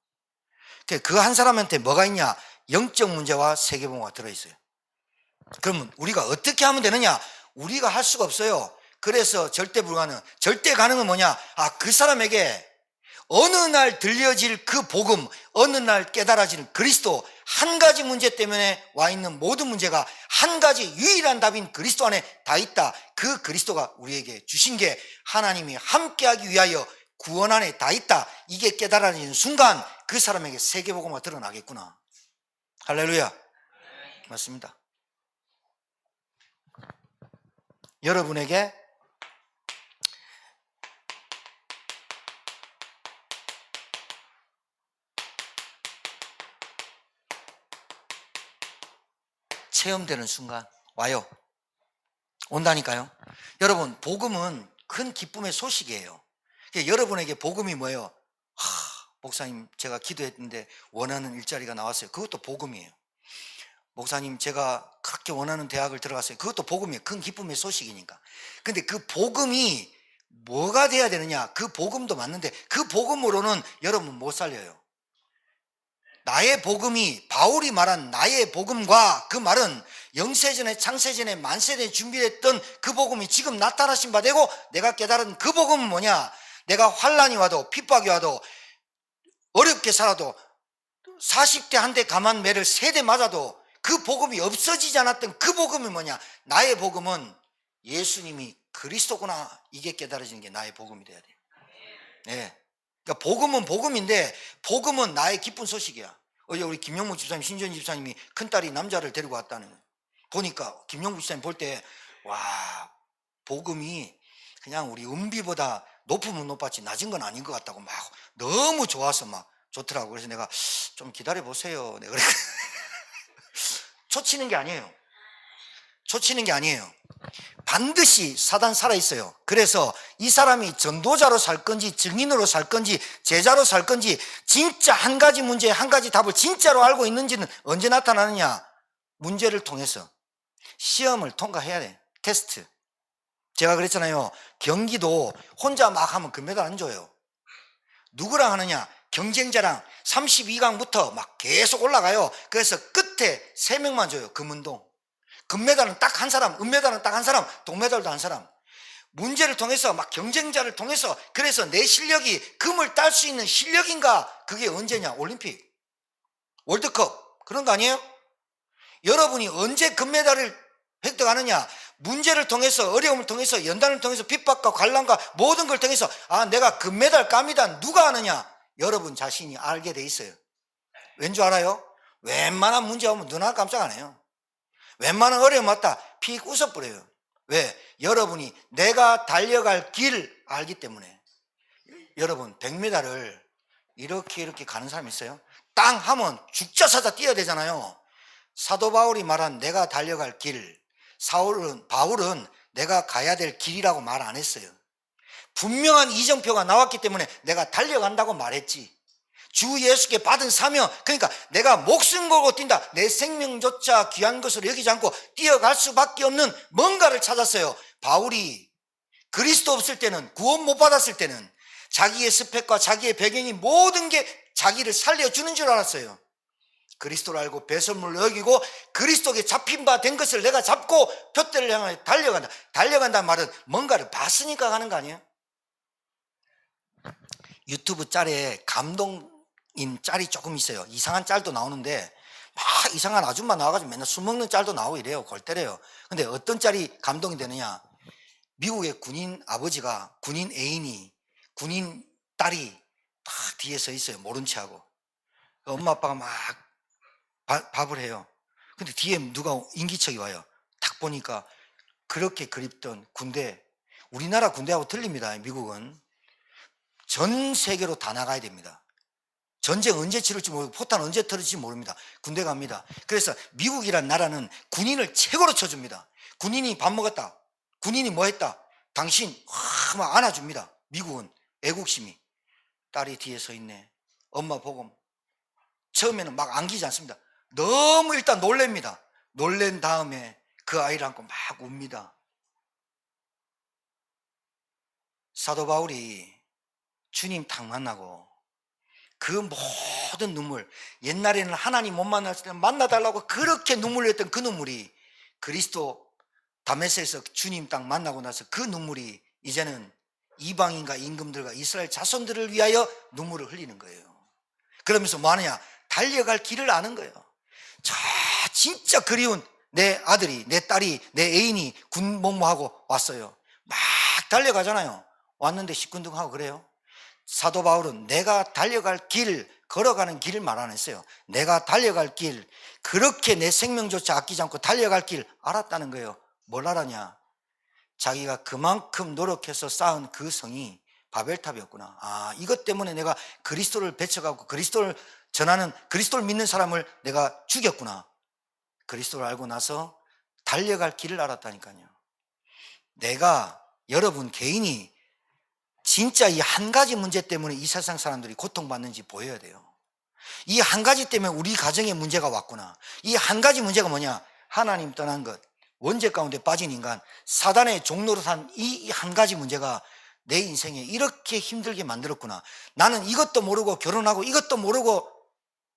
그 한 사람한테 뭐가 있냐? 영적 문제와 세계봉화가 들어있어요. 그러면 우리가 어떻게 하면 되느냐? 우리가 할 수가 없어요. 그래서 절대 불가능. 절대 가능은 뭐냐? 그 사람에게 어느 날 들려질 그 복음, 어느 날 깨달아지는 그리스도, 한 가지 문제 때문에 와 있는 모든 문제가 한 가지 유일한 답인 그리스도 안에 다 있다. 그 그리스도가 우리에게 주신 게 하나님이 함께하기 위하여 구원 안에 다 있다. 이게 깨달아지는 순간 그 사람에게 세계복음화 드러나겠구나. 할렐루야. 맞습니다. 여러분에게 체험되는 순간 와요. 온다니까요. 여러분, 복음은 큰 기쁨의 소식이에요. 여러분에게 복음이 뭐예요? 목사님, 제가 기도했는데 원하는 일자리가 나왔어요. 그것도 복음이에요. 목사님, 제가 그렇게 원하는 대학을 들어갔어요. 그것도 복음이에요. 큰 기쁨의 소식이니까. 근데 그 복음이 뭐가 돼야 되느냐? 그 복음도 맞는데 그 복음으로는 여러분 못 살려요. 나의 복음이, 바울이 말한 나의 복음과 그 말은 영세전에 창세전에 만세전에 준비했던 그 복음이 지금 나타나신 바 되고, 내가 깨달은 그 복음은 뭐냐? 내가 환난이 와도 핍박이 와도 어렵게 살아도 40대 한 대 가만 매를 3대 맞아도 그 복음이 없어지지 않았던 그 복음이 뭐냐? 나의 복음은 예수님이 그리스도구나. 이게 깨달아지는 게 나의 복음이 돼야 돼요. 네. 그러니까 복음은 복음인데 복음은 나의 기쁜 소식이야. 어제 우리 김영무 집사님, 신전 집사님이 큰딸이 남자를 데리고 왔다는 거예요. 보니까 김영무 집사님 볼 때 와, 복음이 그냥 우리 은비보다 높으면 높았지 낮은 건 아닌 것 같다고 막 너무 좋아서 막 좋더라고. 그래서 내가 좀 기다려 보세요. 내가 그래. 초치는 게 아니에요. 초치는 게 아니에요. 반드시 사단 살아있어요. 그래서 이 사람이 전도자로 살 건지 증인으로 살 건지 제자로 살 건지 진짜 한 가지 문제에 한 가지 답을 진짜로 알고 있는지는 언제 나타나느냐? 문제를 통해서 시험을 통과해야 돼. 테스트. 제가 그랬잖아요. 경기도 혼자 막 하면 금메달 안 줘요. 누구랑 하느냐? 경쟁자랑 32강부터 막 계속 올라가요. 그래서 끝에 3명만 줘요. 금은동. 금메달은 딱 한 사람, 은메달은 딱 한 사람, 동메달도 한 사람. 문제를 통해서 막 경쟁자를 통해서, 그래서 내 실력이 금을 딸 수 있는 실력인가? 그게 언제냐? 올림픽, 월드컵, 그런 거 아니에요? 여러분이 언제 금메달을 획득하느냐? 문제를 통해서, 어려움을 통해서, 연단을 통해서, 핍박과 관람과 모든 걸 통해서 내가 금메달 감이다. 누가 아느냐? 여러분 자신이 알게 돼 있어요. 왠 줄 알아요? 웬만한 문제 오면 눈 하나 깜짝 안 해요. 웬만한 어려움 왔다 픽 웃어버려요. 왜? 여러분이 내가 달려갈 길 알기 때문에. 여러분 100m를 이렇게 가는 사람 있어요? 땅 하면 죽자사자 뛰어야 되잖아요. 사도 바울이 말한 내가 달려갈 길, 바울은 내가 가야 될 길이라고 말 안 했어요. 분명한 이정표가 나왔기 때문에 내가 달려간다고 말했지. 주 예수께 받은 사명, 그러니까 내가 목숨 걸고 뛴다. 내 생명조차 귀한 것으로 여기지 않고 뛰어갈 수밖에 없는 뭔가를 찾았어요. 바울이 그리스도 없을 때는, 구원 못 받았을 때는 자기의 스펙과 자기의 배경이 모든 게 자기를 살려주는 줄 알았어요. 그리스도를 알고 배설물을 여기고 그리스도에게 잡힌 바 된 것을 내가 잡고 표대를 향해 달려간다. 달려간다는 말은 뭔가를 봤으니까 가는 거 아니에요? 유튜브 짤에 감동인 짤이 조금 있어요. 이상한 짤도 나오는데 막 이상한 아줌마 나와가지고 맨날 술 먹는 짤도 나오고 이래요. 골 때려요. 근데 어떤 짤이 감동이 되느냐? 미국의 군인 아버지가 군인 애인이, 군인 딸이 막 뒤에 서 있어요. 모른 채 하고. 엄마 아빠가 막 밥을 해요. 근데 뒤에 누가 인기척이 와요. 딱 보니까 그렇게 그립던 군대, 우리나라 군대하고 틀립니다. 미국은 전 세계로 다 나가야 됩니다. 전쟁 언제 치를지 모르고 포탄 언제 터질지 모릅니다. 군대 갑니다. 그래서 미국이란 나라는 군인을 최고로 쳐줍니다. 군인이 밥 먹었다, 군인이 뭐 했다, 당신 막 안아줍니다. 미국은 애국심이. 딸이 뒤에 서 있네. 엄마 보고 처음에는 막 안기지 않습니다. 너무 일단 놀랍니다. 놀란 다음에 그 아이를 안고 막 웁니다. 사도 바울이 주님 딱 만나고 그 모든 눈물, 옛날에는 하나님 못 만났을 때 만나달라고 그렇게 눈물 흘렸던 그 눈물이 그리스도 다메섹에서 주님 딱 만나고 나서 그 눈물이 이제는 이방인과 임금들과 이스라엘 자손들을 위하여 눈물을 흘리는 거예요. 그러면서 뭐 하느냐? 달려갈 길을 아는 거예요. 자, 진짜 그리운 내 아들이, 내 딸이, 내 애인이 군 복무하고 왔어요. 막 달려가잖아요. 왔는데 시큰둥하고 그래요. 사도 바울은 내가 달려갈 길, 걸어가는 길을 말 안 했어요. 내가 달려갈 길, 그렇게 내 생명조차 아끼지 않고 달려갈 길 알았다는 거예요. 뭘 알았냐? 자기가 그만큼 노력해서 쌓은 그 성이 바벨탑이었구나. 아, 이것 때문에 내가 그리스도를 배척하고 그리스도를 전하는, 그리스도를 믿는 사람을 내가 죽였구나. 그리스도를 알고 나서 달려갈 길을 알았다니까요. 내가, 여러분 개인이 진짜 이 한 가지 문제 때문에 이 세상 사람들이 고통받는지 보여야 돼요. 이 한 가지 때문에 우리 가정에 문제가 왔구나. 이 한 가지 문제가 뭐냐? 하나님 떠난 것, 원죄 가운데 빠진 인간, 사단의 종로로 산 이 한 가지 문제가 내 인생에 이렇게 힘들게 만들었구나. 나는 이것도 모르고 결혼하고 이것도 모르고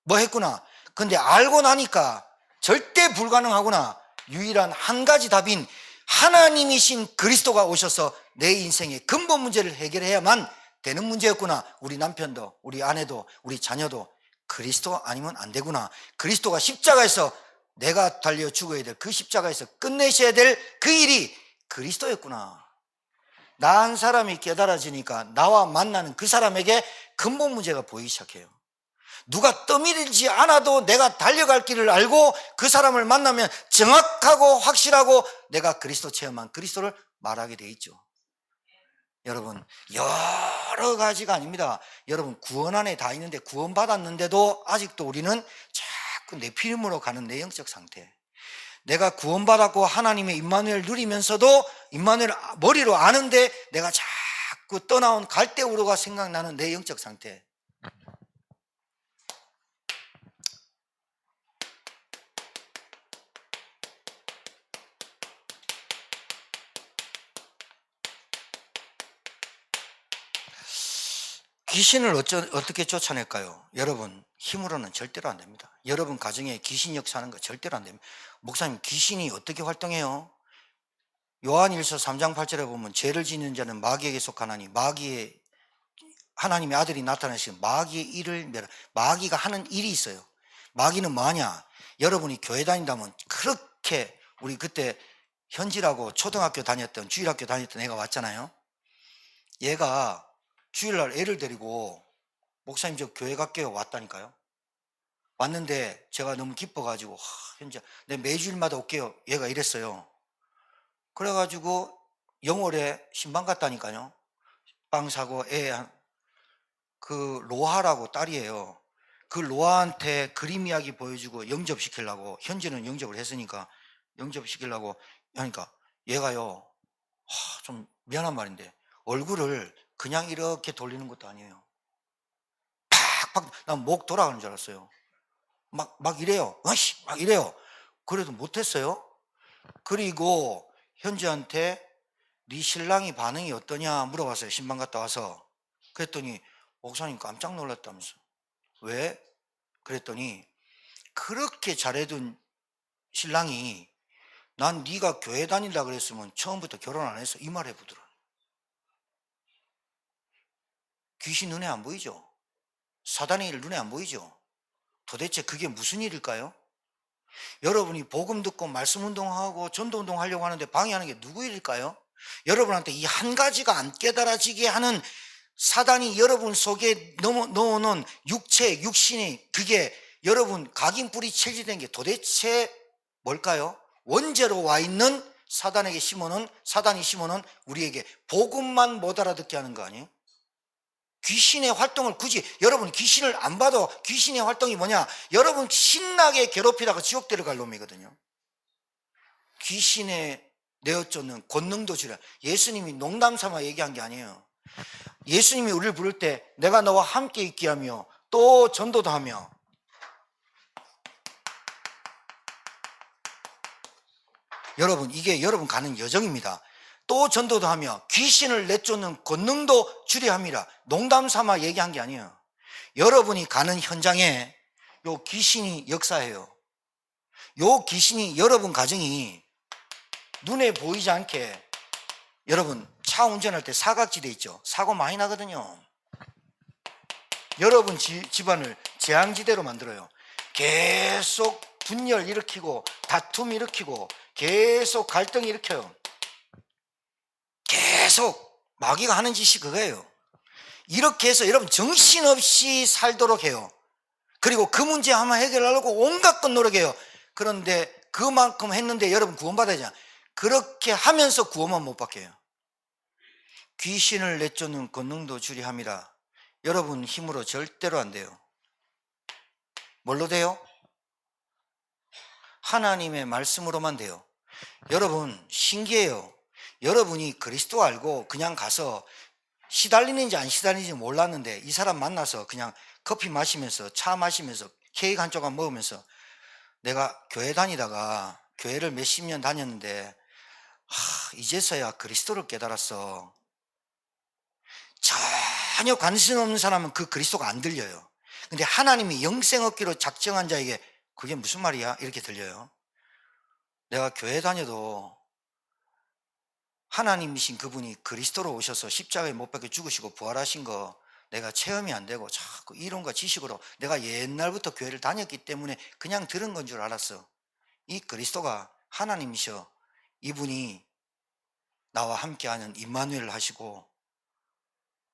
뭐 했구나. 근데 알고 나니까 절대 불가능하구나. 유일한 한 가지 답인 하나님이신 그리스도가 오셔서 내 인생의 근본 문제를 해결해야만 되는 문제였구나. 우리 남편도, 우리 아내도, 우리 자녀도 그리스도 아니면 안 되구나. 그리스도가 십자가에서 내가 달려 죽어야 될 그 십자가에서 끝내셔야 될 그 일이 그리스도였구나. 나 한 사람이 깨달아지니까 나와 만나는 그 사람에게 근본 문제가 보이기 시작해요. 누가 떠밀지 않아도 내가 달려갈 길을 알고 그 사람을 만나면 정확하고 확실하고 내가 그리스도 체험한 그리스도를 말하게 돼 있죠. 여러분, 여러 가지가 아닙니다. 여러분, 구원 안에 다 있는데 구원 받았는데도 아직도 우리는 자꾸 내피름으로 가는 내 영적 상태. 내가 구원받았고 하나님의 임마누엘 누리면서도 임마누엘 머리로 아는데 내가 자꾸 떠나온 갈대우로가 생각나는 내 영적 상태. 귀신을 어떻게 쫓아낼까요? 여러분, 힘으로는 절대로 안 됩니다. 여러분 가정에 귀신 역사하는 거 절대로 안 됩니다. 목사님, 귀신이 어떻게 활동해요? 요한일서 3장 8절에 보면 죄를 짓는 자는 마귀에게 속하나니 마귀의 하나님의 아들이 나타나시면 마귀의 일을 마귀가 하는 일이 있어요. 마귀는 뭐하냐? 여러분이 교회 다닌다면 그렇게 우리 그때 현지라고 초등학교 다녔던 주일학교 다녔던 애가 왔잖아요. 얘가 주일날 애를 데리고 목사님 저 교회 갈게요 왔다니까요. 왔는데 제가 너무 기뻐가지고 현재 내 매주일마다 올게요 얘가 이랬어요. 그래가지고 영월에 신방 갔다니까요. 빵 사고 그 로하라고 딸이에요. 그 로하한테 그림 이야기 보여주고 영접시키려고, 현지는 영접을 했으니까 영접시키려고 하니까 얘가요 좀 미안한 말인데 얼굴을 그냥 이렇게 돌리는 것도 아니에요. 팍팍 난 목 돌아가는 줄 알았어요. 막 이래요. 어이씨 막 이래요. 그래도 못했어요. 그리고 현지한테 네 신랑이 반응이 어떠냐 물어봤어요. 신방 갔다 와서. 그랬더니 목사님 깜짝 놀랐다면서. 왜? 그랬더니 그렇게 잘해둔 신랑이 난 네가 교회 다닌다 그랬으면 처음부터 결혼 안 했어 이 말 해보더라. 귀신 눈에 안 보이죠? 사단의 일 눈에 안 보이죠? 도대체 그게 무슨 일일까요? 여러분이 복음 듣고 말씀 운동하고 전도 운동하려고 하는데 방해하는 게 누구 일일까요? 여러분한테 이 한 가지가 안 깨달아지게 하는 사단이 여러분 속에 넣어놓은 육신이 그게 여러분 각인뿌리 체질된 게 도대체 뭘까요? 원죄로 와 있는 사단이 심어놓은 우리에게 복음만 못 알아듣게 하는 거 아니에요? 귀신의 활동을 굳이 여러분 귀신을 안 봐도 귀신의 활동이 뭐냐? 여러분 신나게 괴롭히다가 지옥 데려갈 놈이거든요. 귀신의 내어쫓는 권능도 주라. 예수님이 농담 삼아 얘기한 게 아니에요. 예수님이 우리를 부를 때 내가 너와 함께 있게 하며 또 전도도 하며 여러분 이게 여러분 가는 여정입니다. 또 전도도 하며 귀신을 내쫓는 권능도 주려 함이라. 농담 삼아 얘기한 게 아니에요. 여러분이 가는 현장에 요 귀신이 역사해요. 요 귀신이 여러분 가정이 눈에 보이지 않게, 여러분 차 운전할 때 사각지대 있죠? 사고 많이 나거든요. 여러분 집안을 재앙지대로 만들어요. 계속 분열 일으키고 다툼 일으키고 계속 갈등 일으켜요. 계속 마귀가 하는 짓이 그거예요. 이렇게 해서 여러분 정신없이 살도록 해요. 그리고 그 문제 한번 해결하려고 온갖 것 노력해요. 그런데 그만큼 했는데 여러분 구원받아야죠. 그렇게 하면서 구원만 못 받게 해요. 귀신을 내쫓는 권능도 주리 함이라. 여러분 힘으로 절대로 안 돼요. 뭘로 돼요? 하나님의 말씀으로만 돼요. 여러분 신기해요. 여러분이 그리스도 알고 그냥 가서 시달리는지 안 시달리는지 몰랐는데 이 사람 만나서 그냥 커피 마시면서 차 마시면서 케이크 한 조각 먹으면서 내가 교회 다니다가 교회를 몇십 년 다녔는데 이제서야 그리스도를 깨달았어. 전혀 관심 없는 사람은 그 그리스도가 안 들려요. 근데 하나님이 영생 얻기로 작정한 자에게 그게 무슨 말이야? 이렇게 들려요. 내가 교회 다녀도 하나님이신 그분이 그리스도로 오셔서 십자가에 못 박혀 죽으시고 부활하신 거 내가 체험이 안 되고 자꾸 이론과 지식으로 내가 옛날부터 교회를 다녔기 때문에 그냥 들은 건 줄 알았어. 이 그리스도가 하나님이셔. 이분이 나와 함께하는 임마누엘을 하시고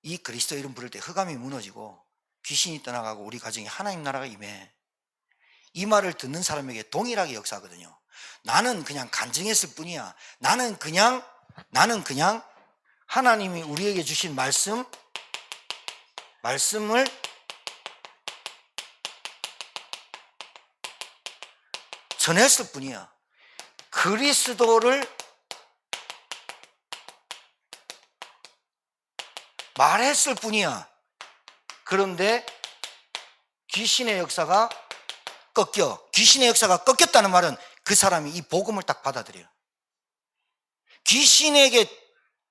이 그리스도 이름 부를 때 흑암이 무너지고 귀신이 떠나가고 우리 가정에 하나님 나라가 임해. 이 말을 듣는 사람에게 동일하게 역사하거든요. 나는 그냥 간증했을 뿐이야. 나는 그냥 하나님이 우리에게 주신 말씀을 전했을 뿐이야. 그리스도를 말했을 뿐이야. 그런데 귀신의 역사가 귀신의 역사가 꺾였다는 말은 그 사람이 이 복음을 딱 받아들여요. 귀신에게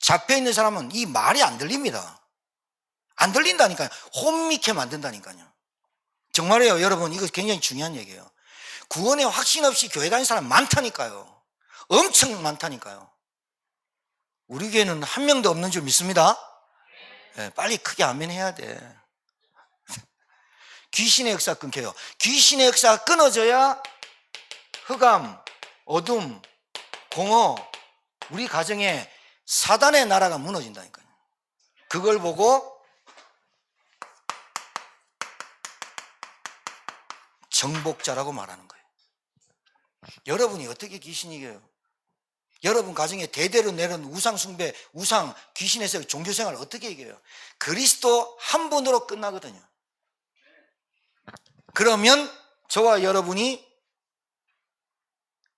잡혀있는 사람은 이 말이 안 들립니다. 안 들린다니까요. 혼미케 만든다니까요. 정말이에요. 여러분 이거 굉장히 중요한 얘기예요. 구원에 확신 없이 교회 다니는 사람 많다니까요. 엄청 많다니까요. 우리 교회는 한 명도 없는 줄 믿습니다. 네, 빨리 크게 아멘 해야 돼. 귀신의 역사가 끊겨요. 귀신의 역사가 끊어져야 흑암, 어둠, 공허, 우리 가정에 사단의 나라가 무너진다니까요. 그걸 보고 정복자라고 말하는 거예요. 여러분이 어떻게 귀신 이겨요? 여러분 가정에 대대로 내려온 우상 숭배, 우상, 귀신에서 종교생활 어떻게 이겨요? 그리스도 한 분으로 끝나거든요. 그러면 저와 여러분이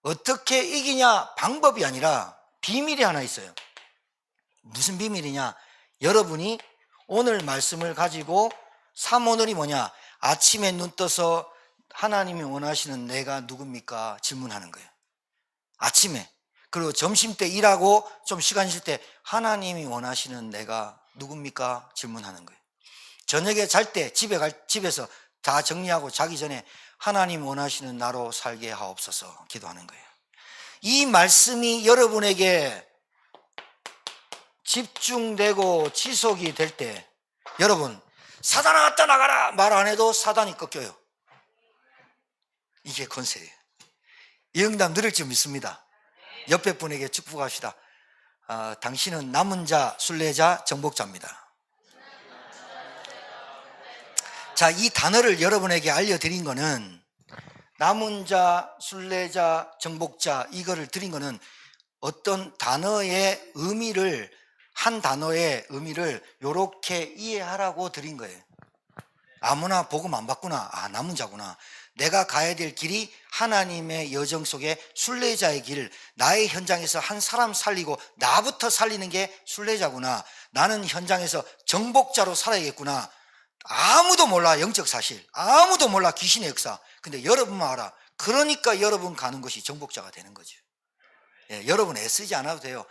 어떻게 이기냐 방법이 아니라 비밀이 하나 있어요. 무슨 비밀이냐? 여러분이 오늘 말씀을 가지고 삼오늘이 뭐냐? 아침에 눈 떠서 하나님이 원하시는 내가 누굽니까? 질문하는 거예요. 아침에. 그리고 점심때 일하고 좀 시간 있을 때 하나님이 원하시는 내가 누굽니까? 질문하는 거예요. 저녁에 잘 때 집에서 다 정리하고 자기 전에 하나님 원하시는 나로 살게 하옵소서 기도하는 거예요. 이 말씀이 여러분에게 집중되고 지속이 될 때 여러분 사단아 왔다 나가라 말 안 해도 사단이 꺾여요. 이게 권세예요. 이 응답 누릴 줄 믿습니다. 옆에 분에게 축복합시다. 당신은 남은 자, 순례자, 정복자입니다. 자, 이 단어를 여러분에게 알려드린 거는 남은 자, 순례자, 정복자 이거를 드린 거는 어떤 단어의 의미를 한 단어의 의미를 이렇게 이해하라고 드린 거예요. 아무나 복음 안 받구나. 남은 자구나. 내가 가야 될 길이 하나님의 여정 속에 순례자의 길, 나의 현장에서 한 사람 살리고 나부터 살리는 게 순례자구나. 나는 현장에서 정복자로 살아야겠구나. 아무도 몰라 영적 사실, 아무도 몰라 귀신의 역사. 근데 여러분만 알아. 그러니까 여러분 가는 것이 정복자가 되는 거죠. 예, 여러분 애쓰지 않아도 돼요.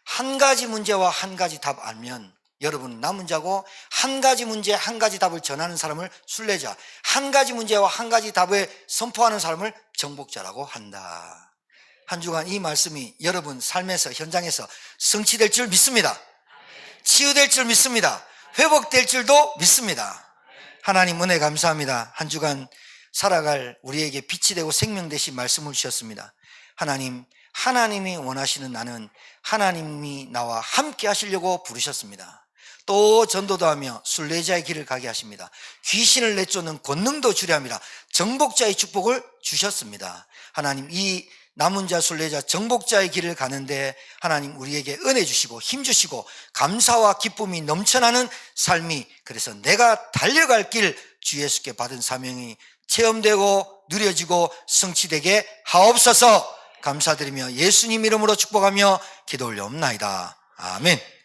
한 가지 문제와 한 가지 답 알면 여러분 남은 자고, 한 가지 문제 한 가지 답을 전하는 사람을 순례자, 한 가지 문제와 한 가지 답을 선포하는 사람을 정복자라고 한다. 한 주간 이 말씀이 여러분 삶에서, 현장에서 성취될 줄 믿습니다. 치유될 줄 믿습니다. 회복될 줄도 믿습니다. 하나님 은혜 감사합니다. 한 주간 살아갈 우리에게 빛이 되고 생명 되신 말씀을 주셨습니다. 하나님이 원하시는 나는 하나님이 나와 함께 하시려고 부르셨습니다. 또 전도도 하며 순례자의 길을 가게 하십니다. 귀신을 내쫓는 권능도 주려 합니다. 정복자의 축복을 주셨습니다. 하나님, 이 남은 자, 순례자, 정복자의 길을 가는데 하나님 우리에게 은혜 주시고 힘 주시고 감사와 기쁨이 넘쳐나는 삶이, 그래서 내가 달려갈 길 주 예수께 받은 사명이 체험되고 누려지고 성취되게 하옵소서. 감사드리며 예수님 이름으로 축복하며 기도 올려옵나이다. 아멘.